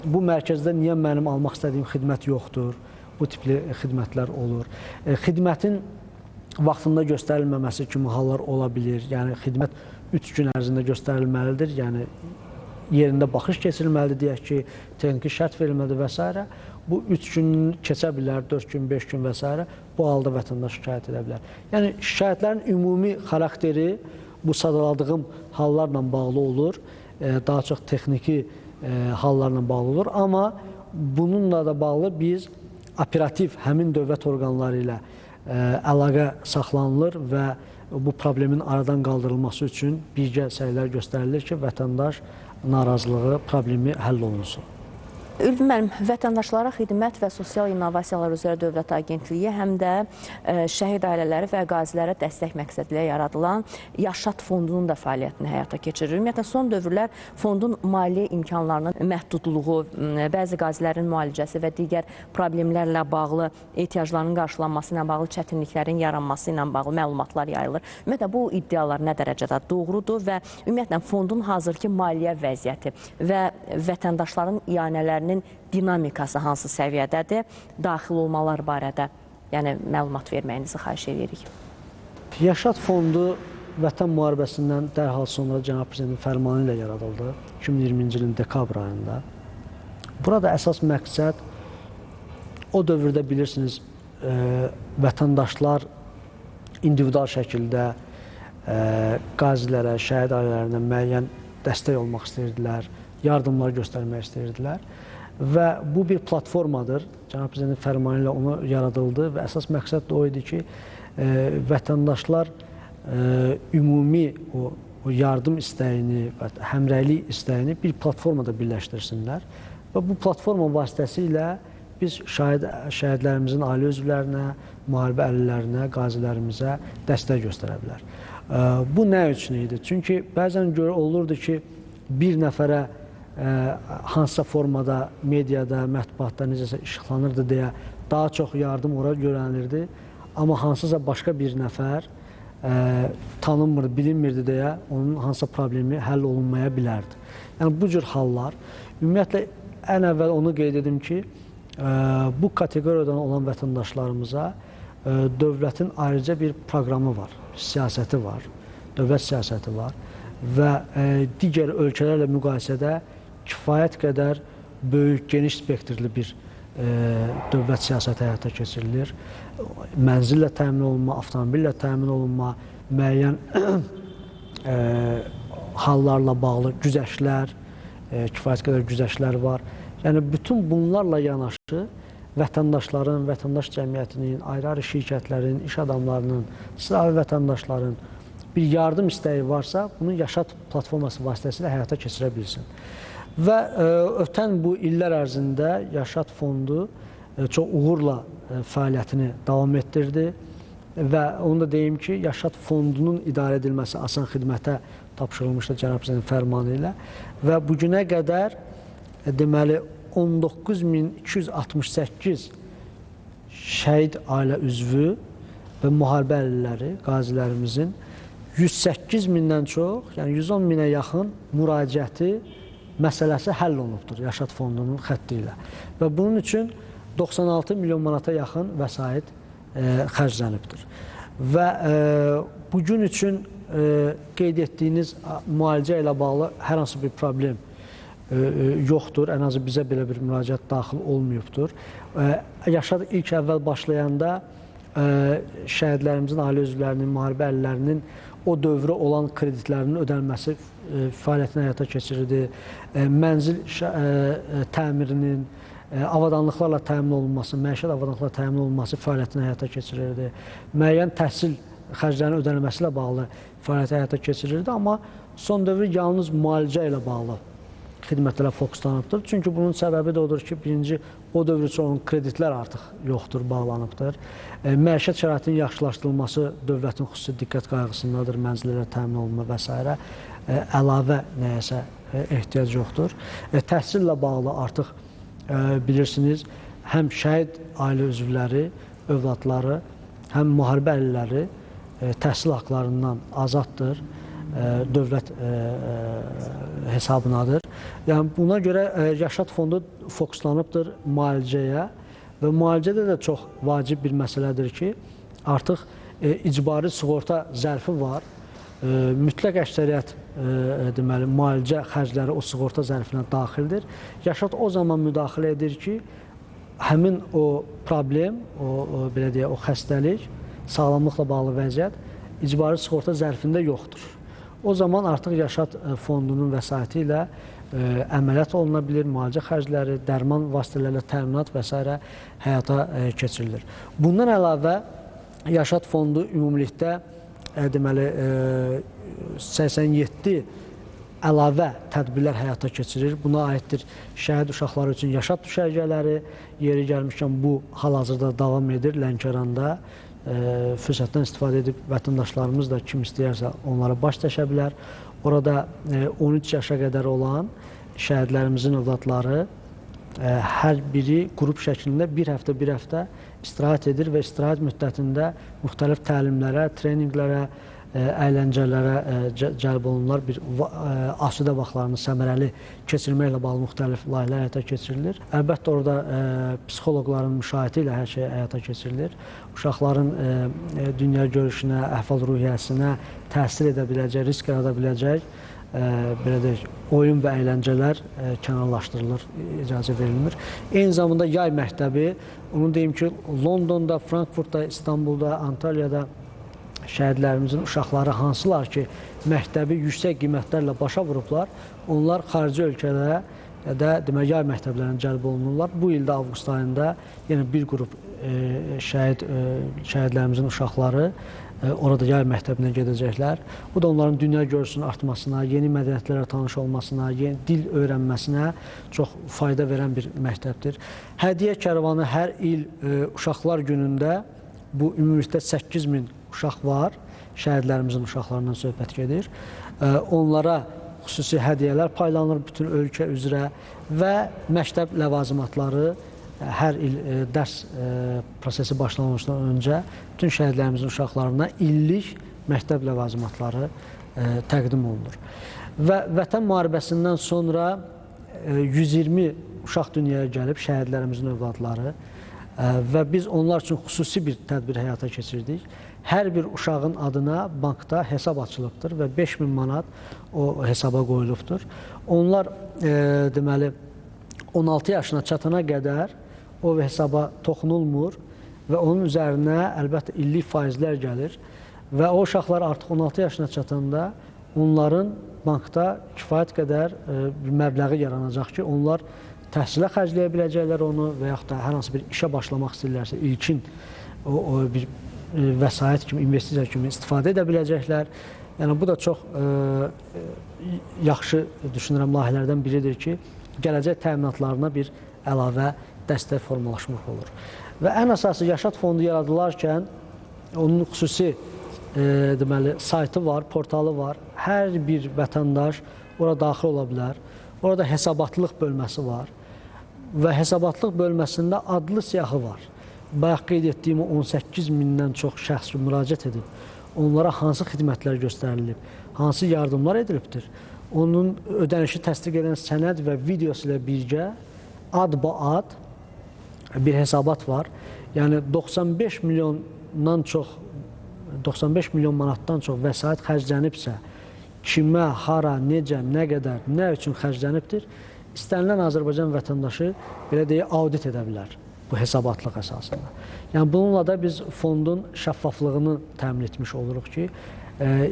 bu mərkəzdə niyə mənim almaq istədiyim xidmət yoxdur? Bu tipli xidmətlər olur. Xidmətin vaxtında göstərilməməsi kimi hallar ola bilir. Yəni, xidmət 3 gün ərzində göstərilməlidir. Yəni, yerində baxış keçirilməlidir, deyək ki, texniki şərt verilməlidir və s. Bu 3 gün keçə bilər, 4 gün, 5 gün və s. Bu halda vətəndaş şikayət edə bilər. Yəni, şikayətlərin ümumi xarakteri bu sadaladığım hallarla bağlı olur. Daha çox texniki hallarla bağlı olur. Amma bununla da bağlı biz operativ həmin dövlət orqanları ilə əlaqə saxlanılır və bu problemin aradan qaldırılması üçün birgə səylər göstərilir ki, vətəndaş narazılığı, problemi həll olunsun. Ülvi müəllim, Vətəndaşlara Xidmət və Sosial İnnovasiyalar üzrə Dövlət Agentliyi həm də şəhid ailələri və qazilərə dəstək məqsədi ilə yaradılan Yaşad fondunun da fəaliyyətini həyata keçirir. Ümumiyyətlə, son dövrlər fondun maliyyə imkanlarının məhdudluğu, bəzi qazilərin müalicəsi və digər problemlərlə bağlı ehtiyaclarının qarşılanması ilə bağlı çətinliklərin yaranması ilə bağlı məlumatlar yayılır. Ümumiyyətlə, bu iddialar nə dərəcədə doğrudur və ümumiyyətlə, fondun hazırki maliyyə vəziyyəti və vətəndaşların iyanələrinin dinamikası hansı səviyyədədir, daxil olmalar barədə məlumat verməyinizi xahiş edirik. Yaşad fondu Vətən müharibəsindən dərhal sonra Cənab Prezidentin fərmanı ilə yaradıldı 2020-ci ilin dekabr ayında. Burada əsas məqsəd o dövrdə bilirsiniz, vətəndaşlar individual şəkildə qazilərə, şəhid ailələrinə müəyyən dəstək olmaq istəyirdilər, yardımlar göstərmək istəyirdilər və bu bir platformadır. Cənab Prezidentin fərmanı ilə onu yaradıldı və əsas məqsəd də o idi ki, vətəndaşlar ümumi o yardım istəyini və həmrəylik istəyini bir platformada birləşdirsinlər və bu platforma vasitəsilə biz şəhidlərimizin ailə üzvlərinə, müharibə əlillərinə, qazilərimizə dəstək göstərə bilər. Bu nə üçün idi? Çünki bəzən olurdu ki, bir nəfərə hansısa formada, mediada, mətbuatda necəsə işıqlanırdı deyə daha çox yardım ora görənilirdi. Amma hansısa başqa bir nəfər tanınmır, bilinmirdi deyə onun hansısa problemi həll olunmaya bilərdi. Yəni, bu cür hallar. Ümumiyyətlə, ən əvvəl onu qeyd edim ki, bu kateqoriyadan olan vətəndaşlarımıza dövlətin ayrıca bir proqramı var, siyasəti var, dövlət siyasəti var və digər ölkələrlə müqayisədə kifayət qədər böyük, geniş spektrli bir dövlət siyasəti həyata keçirilir. Mənzillə təmin olunma, avtomobillə təmin olunma, müəyyən hallarla bağlı güzəştlər, kifayət qədər güzəştlər var. Yəni, bütün bunlarla yanaşı vətəndaşların, vətəndaş cəmiyyətinin, ayrı-ayrı şirkətlərin, iş adamlarının, sıravi vətəndaşların bir yardım istəyi varsa, bunu Yaşad platforması vasitəsilə həyata keçirə bilsin. Və ötən bu illər ərzində Yaşad fondu çox uğurla fəaliyyətini davam etdirdi və onu da deyim ki, Yaşad fondunun idarə edilməsi asan xidmətə tapşırılmışdı Cənab Prezidentin fərmanı ilə və bugünə qədər deməli 19.268 şəhid ailə üzvü və müharibə əlilləri, qazilərimizin 108 mindən çox, yəni 110 minə yaxın müraciəti məsələsi həll olunubdur Yaşad fondunun xətti ilə. Və bunun üçün 96 milyon manata yaxın vəsait xərclənibdir. Və bugün üçün qeyd etdiyiniz müalicə ilə bağlı hər hansı bir problem yoxdur. Ən azı bizə belə bir müraciət daxil olmayıbdır. Yaşad ilk əvvəl başlayanda şəhidlərimizin ailə üzvlərinin, müharibə əlillərinin o dövrə olan kreditlərinin ödənilməsi fəaliyyətini həyata keçirirdi. Mənzil təmirinin, avadanlıqlarla təmin olunması, məişət avadanlıqlarla təmin olunması fəaliyyətini həyata keçirirdi. Müəyyən təhsil xərclərinin ödənilməsi ilə bağlı fəaliyyəti həyata keçirirdi. Amma son dövrü yalnız müalicə ilə bağlı xidmətlərə fokuslanıbdır. Çünki bunun səbəbi də odur ki, birinci, o dövr üçün onun kreditlər artıq yoxdur, bağlanıbdır. Məişət şəraitinin yaxşılaşdırılması dövlətin xüsusi diqqət qayğısındadır, mənzillərə təmin olunma və s. Əlavə nəyəsə ehtiyac yoxdur. Təhsillə bağlı artıq bilirsiniz, həm şəhid ailə üzvləri, övladları, həm müharibə əlilləri təhsil haqlarından azaddır, dövlət hesabınadır. Yəni, buna görə Yaşad fondu fokuslanıbdır müalicəyə və müalicədə də çox vacib bir məsələdir ki, artıq icbari sığorta zərfi var. Mütləq əksəriyyət deməli, müalicə xərcləri o sığorta zərfinə daxildir. Yaşad o zaman müdaxilə edir ki, həmin o problem, belə deyək, o xəstəlik, sağlamlıqla bağlı vəziyyət icbari sığorta zərfində yoxdur. O zaman artıq Yaşad fondunun vəsaiti ilə əməliyyat oluna bilir, müalicə xərcləri, dərman vasitələrlə təminat və s. həyata keçirilir. Bundan əlavə Yaşad fondu ümumilikdə deməli 87 əlavə tədbirlər həyata keçirir. Buna aiddir şəhid uşaqları üçün yaşat düşərgələri, yeri gəlmişkən bu hal-hazırda davam edir Lənkəranda. Fürsətdən istifadə edib vətəndaşlarımız da kim istəyərsə onlara baş çəkə bilər. Orada 13 yaşa qədər olan şəhidlərimizin övladları hər biri qrup şəklində bir həftə istirahət edir və istirahət müddətində müxtəlif təlimlərə, treninqlərə, əyləncələrə cəlb olunurlar. Bir asudə vaxtlarını səmərəli keçirməklə bağlı müxtəlif layihələr həyata keçirilir. Əlbəttə orada psixoloqların müşahidə ilə hər şey həyata keçirilir. Uşaqların dünya görüşünə, əhval-ruhiyyəsinə təsir edə biləcək, risk yarada biləcək belə deyək, oyun və əyləncələr kənarlaşdırılır, icazə verilmir. Eyni zamanda yay məktəbi, onu deyim ki, Londonda, Frankfurtda, İstanbulda, Antalyada şəhidlərimizin uşaqları hansılar ki, məktəbi yüksək qiymətlərlə başa vurublar, onlar xarici ölkələrə də demək, yay məktəblərinə cəlb olunurlar. Bu ildə avqust ayında yenə bir qrup şəhidlərimizin uşaqları orada yay məktəbinə gedəcəklər. Bu da onların dünya görüşünün artmasına, yeni mədəniyyətlərlə tanış olmasına, yeni dil öyrənməsinə çox fayda verən bir məktəbdir. Hədiyyə kərvanı hər il uşaqlar günündə bu ümumilikdə 8000 uşaq var, şəhidlərimizin uşaqlarından söhbət gedir. Onlara xüsusi hədiyyələr paylanır bütün ölkə üzrə və məktəb ləvazimatları hər il dərs prosesi başlanmışdan öncə bütün şəhidlərimizin uşaqlarına illik məktəb ləvazimatları təqdim olunur. Və Vətən müharibəsindən sonra 120 uşaq dünyaya gəlib, şəhidlərimizin övladları və biz onlar üçün xüsusi bir tədbir həyata keçirdik. Hər bir uşağın adına bankda hesab açılıbdır və 5000 manat o hesaba qoyulubdur. Onlar deməli 16 yaşına çatana qədər o hesaba toxunulmur və onun üzərinə əlbəttə illik faizlər gəlir və o uşaqlar artıq 16 yaşına çatanda onların bankda kifayət qədər bir məbləği yaranacaq ki, onlar təhsilə xərcləyə biləcəklər onu və yaxud da hər hansı bir işə başlamaq istəyirlərsə ilkin o bir vəsait kimi, investisiya kimi istifadə edə biləcəklər. Yəni bu da çox yaxşı düşünürəm layihələrdən biridir ki, gələcək təminatlarına bir əlavə dəstək formalaşmaq olur. Və ən əsası Yaşad fondu yaradılarkən onun xüsusi deməli saytı var, portalı var. Hər bir vətəndaş ora daxil ola bilər. Orada hesabatlıq bölməsi var və hesabatlıq bölməsində adlı siyahı var. Bayaq qeyd etdiyim 18 mindən çox şəxs müraciət edib. Onlara hansı xidmətlər göstərilib, hansı yardımlar edilibdir. Onun ödənişi təsdiq edən sənəd və videosu ilə birgə ad-ba-ad bir hesabat var. Yəni 95 milyon manatdan çox vəsait xərclənibsə, kimə, hara, necə, nə qədər, nə üçün xərclənibdir, istənilən Azərbaycan vətəndaşı belə deyək, audit edə bilər bu hesabatlıq əsasında. Yəni bununla da biz fondun şəffaflığını təmin etmiş oluruq ki,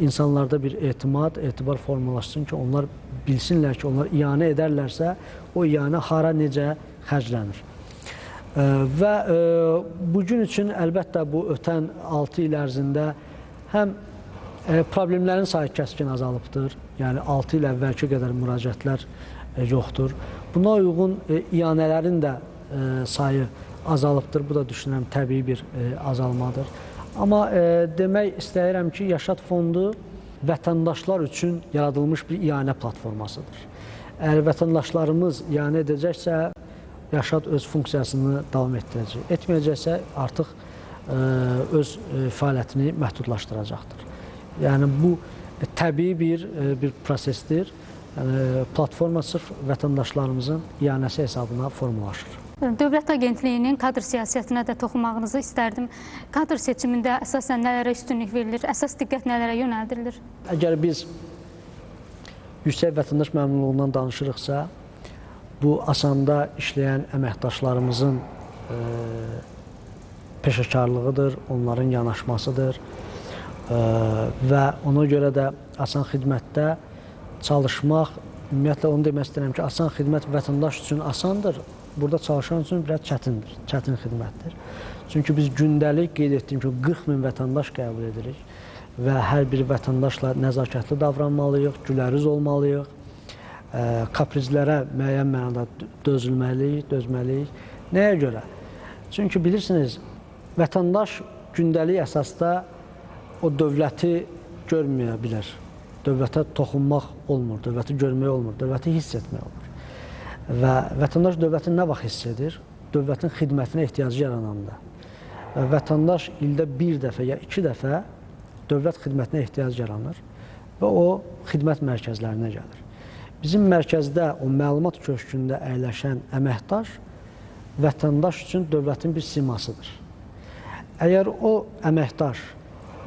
insanlarda bir etibar formalaşsın ki, onlar bilsinlər ki, onlar iyanə edərlərsə, o iyanə hara, necə xərclənir. Və bugün üçün əlbəttə bu ötən 6 il ərzində həm problemlərin sayı kəskin azalıbdır, yəni 6 il əvvəlki qədər müraciətlər yoxdur. Buna uyğun iyanələrin də sayı azalıbdır, bu da düşünürəm təbii bir azalmadır. Amma demək istəyirəm ki, Yaşad fondu vətəndaşlar üçün yaradılmış bir iyanə platformasıdır. Əgər vətəndaşlarımız iyanə edəcəksə, Yaşad öz funksiyasını davam etdirəcək. Etməyəcəksə, artıq öz fəaliyyətini məhdudlaşdıracaqdır. Yəni, bu təbii bir prosesdir. Yəni, platforma sırf vətəndaşlarımızın iyanəsi hesabına formalaşır. Dövlət Agentliyinin kadr siyasətinə də toxunmağınızı istərdim. Kadr seçimində əsasən nələrə üstünlük verilir, əsas diqqət nələrə yönəldirilir? Əgər biz yüksək vətəndaş məmnunluğundan danışırıqsa, bu asanda işləyən əməkdaşlarımızın peşəkarlığıdır, onların yanaşmasıdır və ona görə də asan xidmətdə çalışmaq, ümumiyyətlə onu demək istəyirəm ki, asan xidmət vətəndaş üçün asandır, burada çalışan üçün biraz çətin xidmətdir. Çünki biz gündəlik qeyd etdiyim ki, 40 min vətəndaş qəbul edirik və hər bir vətəndaşla nəzakətli davranmalıyıq, gülərüz olmalıyıq. kaprizlərə müəyyən mənada dözməliyik. Nəyə görə? Çünki bilirsiniz, vətəndaş gündəlik əsasda o dövləti görməyə bilər. Dövlətə toxunmaq olmur, dövləti görmək olmur, dövləti hiss etmək olmur. Və vətəndaş dövlətin nə vaxt hiss edir? Dövlətin xidmətinə ehtiyacı yarananda. Vətəndaş ildə bir dəfə ya 2 dəfə dövlət xidmətinə ehtiyac yaranır və o xidmət mərkəzlərinə gəlir. Bizim mərkəzdə, o məlumat köşkündə əyləşən əməkdaş vətəndaş üçün dövlətin bir simasıdır. Əgər o əməkdaş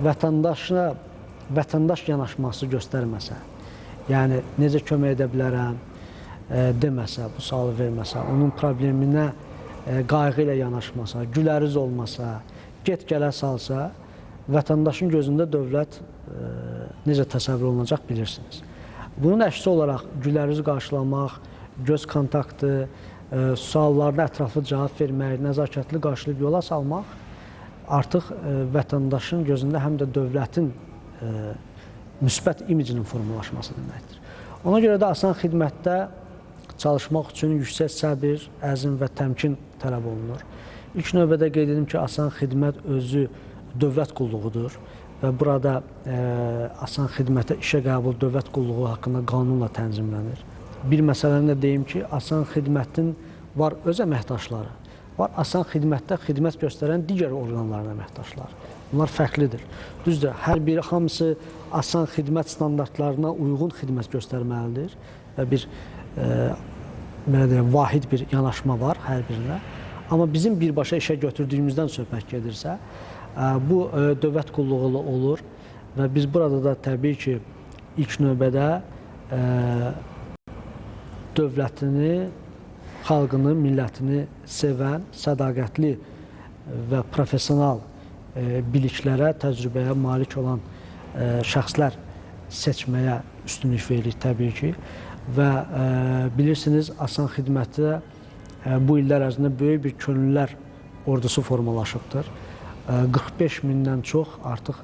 vətəndaş yanaşması göstərməsə, yəni necə kömək edə bilərəm deməsə, bu sualı verməsə, onun probleminə qayğı ilə yanaşmasa, güləriz olmasa, get-gələ salsa, vətəndaşın gözündə dövlət necə təsəvvür olunacaq bilirsiniz. Bunun əksi olaraq güləriz qarşılamaq, göz kontaktı, suallarına ətraflı cavab vermək, nəzakətli qarşılayıb yola salmaq artıq vətəndaşın gözündə həm də dövlətin müsbət imicinin formalaşması deməkdir. Ona görə də asan xidmətdə çalışmaq üçün yüksək səbir, əzm və təmkin tələb olunur. İlk növbədə qeyd edim ki, asan xidmət özü dövlət qulluğudur və burada asan xidmətə işə qəbul dövlət qulluğu haqqında qanunla tənzimlənir. Bir məsələni də deyim ki, asan xidmətin var öz əməkdaşları, var asan xidmətdə xidmət göstərən digər orqanların əməkdaşları. Bunlar fərqlidir. Düzdür, hər biri hamısı asan xidmət standartlarına uyğun xidmət göstərməlidir və bir vahid bir yanaşma var hər birinə. Amma bizim birbaşa işə götürdüyümüzdən söhbət gedirsə, bu dövlət qulluğu olur və biz burada da təbii ki, ilk növbədə dövlətini, xalqını, millətini sevən, sədaqətli və professional biliklərə, təcrübəyə malik olan şəxslər seçməyə üstünlük veririk təbii ki. Və bilirsiniz, asan xidmətdə bu illər ərzində böyük bir könüllülər ordusu formalaşıbdır. 45 mindən çox artıq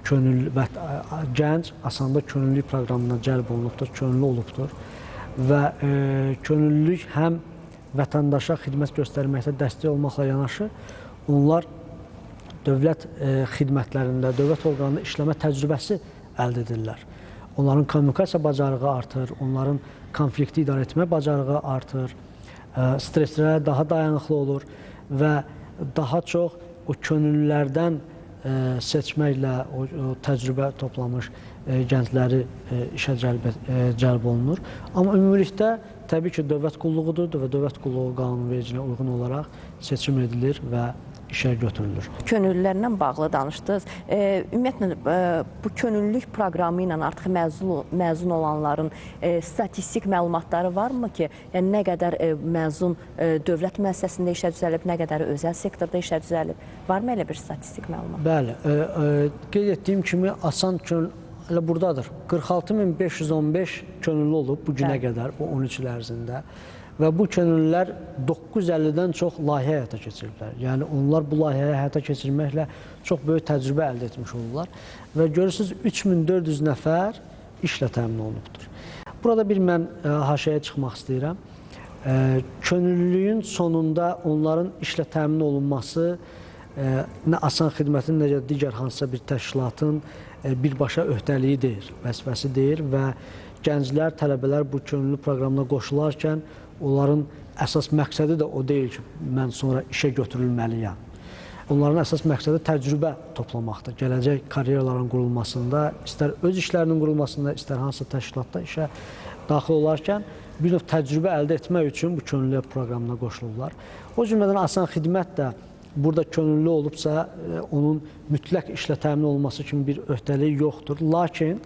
gənc asanda könüllülük proqramına cəlb olunubdur, könüllü olubdur. Və könüllülük həm vətəndaşa xidmət göstərməkdə dəstək olmaqla yanaşı, onlar dövlət xidmətlərində, dövlət orqanında işləmə təcrübəsi əldə edirlər. Onların kommunikasiya bacarığı artır, onların konflikti idarə etmə bacarığı artır, streslərə daha dayanıqlı olur və daha çox o könüllülərdən seçməklə o təcrübə toplamış gəncləri işə cəlb olunur. Amma ümumilikdə təbii ki, dövlət qulluğudur və dövlət qulluğu qanunvericiliyinə uyğun olaraq seçim edilir və işə götürülür. Könüllülərlə bağlı danışdınız. Ümumiyyətlə, bu könüllülük proqramı ilə artıq məzun olanların statistik məlumatları varmı ki, yəni nə qədər məzun dövlət müəssisəsində işə düzəlib, nə qədər özəl sektorda işə düzəlib? Varmı elə bir statistik məlumat? Bəli. Qeyd etdiyim kimi, asan elə buradadır. 46.515 könüllü olub bu günə qədər, bu 13 il ərzində. Və bu könüllülər 950-dən çox layihə həyata keçiriblər. Yəni, onlar bu layihəyə həyata keçirməklə çox böyük təcrübə əldə etmiş olurlar. Və görürsünüz, 3400 nəfər işlə təmin olunubdur. Burada bir mən haşiyəyə çıxmaq istəyirəm. Könüllülüyün sonunda onların işlə təmin olunması nə asan xidmətin, necə digər hansısa bir təşkilatın birbaşa öhdəliyi deyil, vəzifəsi deyil və gənclər, tələbələr bu könüllü proqramına qoşularkən onların əsas məqsədi də o deyil ki, mən sonra işə götürülməliyəm. Onların əsas məqsədi təcrübə toplamaqdır. Gələcək karyeraların qurulmasında, istər öz işlərinin qurulmasında, istər hansısa təşkilatda işə daxil olarkən bir növ təcrübə əldə etmək üçün bu könüllü proqramına qoşulurlar. O cümlədən asan xidmət də burada könüllü olubsa, onun mütləq işlə təmin olunması kimi bir öhdəliyi yoxdur. Lakin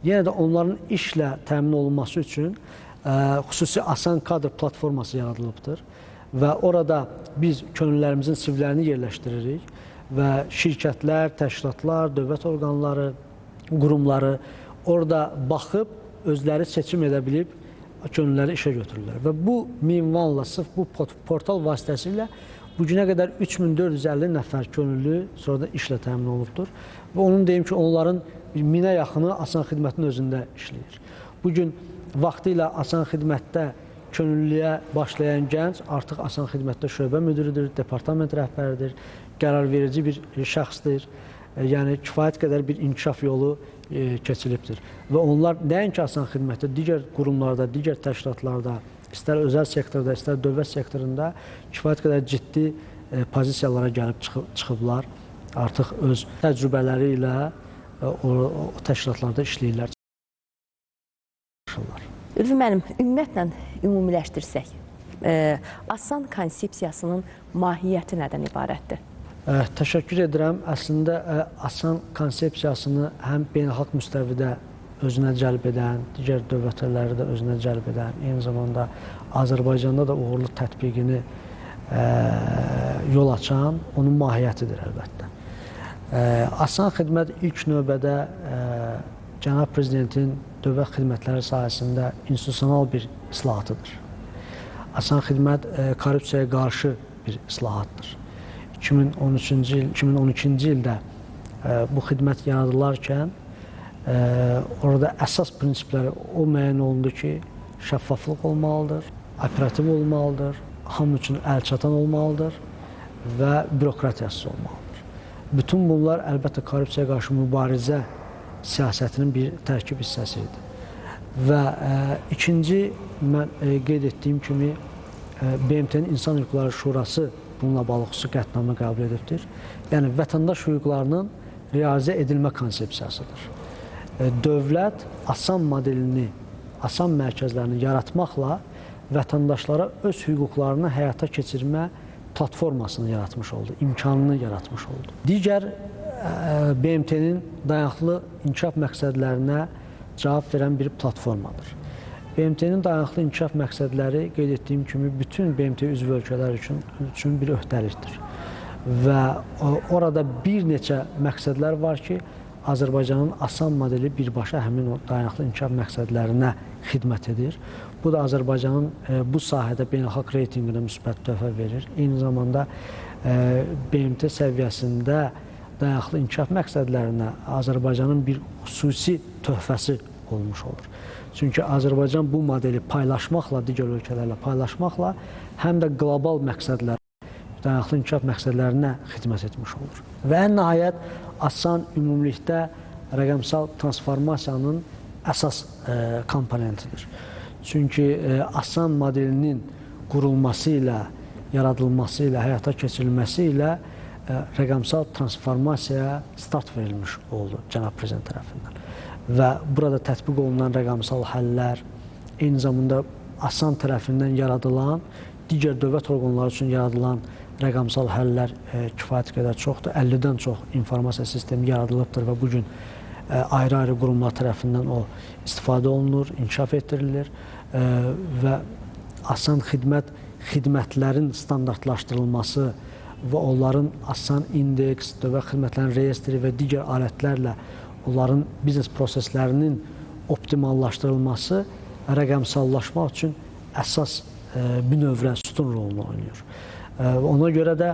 yenə də onların işlə təmin olunması üçün xüsusi asan kadr platforması yaradılıbdır və orada biz könüllülərimizin CV-lərini yerləşdiririk və şirkətlər, təşkilatlar, dövlət orqanları, qurumları orada baxıb özləri seçim edə bilib könüllüləri işə götürürlər. Və bu minvanla, sırf bu portal vasitəsilə bu günə qədər 3450 nəfər könüllü sonra da işlə təmin olunubdur və onun deyim ki, onların 1000-ə yaxını asan xidmətin özündə işləyir. Bugün vaxtı ilə asan xidmətdə könüllüyə başlayan gənc artıq asan xidmətdə şöbə müdürüdür, departament rəhbəridir, qərarverici bir şəxsdir. Yəni kifayət qədər bir inkişaf yolu keçilibdir. Və onlar nəinki asan xidmətdə, digər qurumlarda, digər təşkilatlarda, istər özəl sektorda, istər dövlət sektorunda kifayət qədər ciddi pozisiyalara gəlib çıxıblar. Artıq öz təcrübələri ilə o təşkilatlarda işləyirlər. Ülvi müəllim, ümumiyyətlə ümumiləşdirsək, asan konsepsiyasının mahiyyəti nədən ibarətdir? Təşəkkür edirəm. Əslində, asan konsepsiyasını həm beynəlxalq müstəvidə özünə cəlb edən, digər dövlətləri də özünə cəlb edən, eyni zamanda Azərbaycanda da uğurlu tətbiqini yol açan onun mahiyyətidir əlbəttə. Asan xidmət ilk növbədə Cənab Prezidentin dövlət xidmətləri sahəsində institusional bir islahatıdır. Asan xidmət korrupsiyaya qarşı bir islahatdır. 2012-ci ildə bu xidmət yaradılarkən orada əsas prinsipləri o müəyyən olundu ki, şəffaflıq olmalıdır, operativ olmalıdır, hamı üçün əlçatan olmalıdır və bürokratiyasız olmalıdır. Bütün bunlar əlbəttə korrupsiyaya qarşı mübarizə siyasətinin bir tərkib hissəsi idi. Və ikinci, mən qeyd etdiyim kimi, BMT-nin İnsan Hüquqları Şurası bununla bağlı xüsusi qətnamə qəbul edibdir. Yəni, vətəndaş hüquqlarının realizə edilmə konsepsiyasıdır. Dövlət asan modelini, asan mərkəzlərini yaratmaqla vətəndaşlara öz hüquqlarını həyata keçirmə platformasını yaratmış oldu, imkanını yaratmış oldu. Digər BMT-nin dayanıqlı inkişaf məqsədlərinə cavab verən bir platformadır. BMT-nin dayanıqlı inkişaf məqsədləri, qeyd etdiyim kimi, bütün BMT üzv ölkələr üçün bir öhdəlikdir. Və orada bir neçə məqsədlər var ki, Azərbaycanın asan modeli birbaşa həmin o dayanıqlı inkişaf məqsədlərinə xidmət edir. Bu da Azərbaycanın bu sahədə beynəlxalq reytinqinə müsbət töhfə verir. Eyni zamanda BMT səviyyəsində dayanıqlı inkişaf məqsədlərinə Azərbaycanın bir xüsusi töhfəsi olmuş olur. Çünki Azərbaycan bu modeli paylaşmaqla, digər ölkələrlə paylaşmaqla həm də qlobal məqsədlər, dayanıqlı inkişaf məqsədlərinə xidmət etmiş olur. Və ən nəhayət, asan ümumilikdə rəqəmsal transformasiyanın əsas komponentidir. Çünki asan modelinin qurulması ilə, yaradılması ilə, həyata keçirilməsi ilə rəqəmsal transformasiyaya start verilmiş oldu Cənab Prezident tərəfindən. Və burada tətbiq olunan rəqəmsal həllər, eyni zamanda asan tərəfindən yaradılan, digər dövlət orqanları üçün yaradılan rəqəmsal həllər kifayət qədər çoxdur. 50-dən çox informasiya sistemi yaradılıbdır və bugün ayrı-ayrı qurumlar tərəfindən o istifadə olunur, inkişaf etdirilir və asan xidmətlərin standartlaşdırılması və onların asan indeks, dövlət xidmətlərinin reyestri və digər alətlərlə onların biznes proseslərinin optimallaşdırılması rəqəmsallaşmaq üçün əsas bünövrə sütun rolunu oynayır. Ona görə də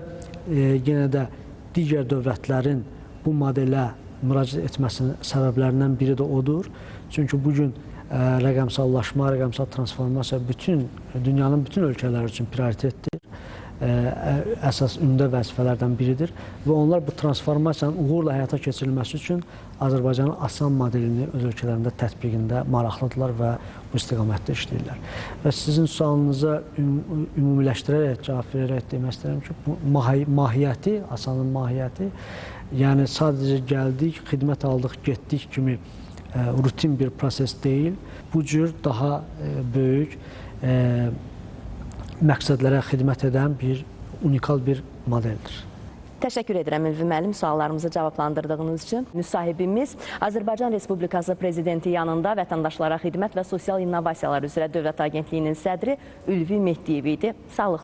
yenə də digər dövlətlərin bu modelə müraciət etməsinin səbəblərindən biri də odur. Çünki bugün rəqəmsallaşma, rəqəmsal transformasiya dünyanın bütün ölkələri üçün prioritetdir. Əsas ümdə vəzifələrdən biridir və onlar bu transformasiyanın uğurla həyata keçirilməsi üçün Azərbaycanın asan modelini öz ölkələrində tətbiqində maraqlıdırlar və bu istiqamətdə işləyirlər. Və sizin sualınıza ümumiləşdirərək, cavab verərək demək istəyirəm ki, bu mahiyyəti, asanın mahiyyəti, yəni sadəcə gəldik, xidmət aldıq, getdik kimi rutin bir proses deyil. Bu cür daha böyük məqsədlərə xidmət edən bir unikal bir modeldir. Təşəkkür edirəm Ülvi müəllim suallarımızı cavablandırdığınız üçün. Müsahibimiz Azərbaycan Respublikası Prezidenti yanında vətəndaşlara xidmət və sosial innovasiyalar üzrə Dövlət Agentliyinin sədri Ülvi Mehdiyev idi. Sağ olun.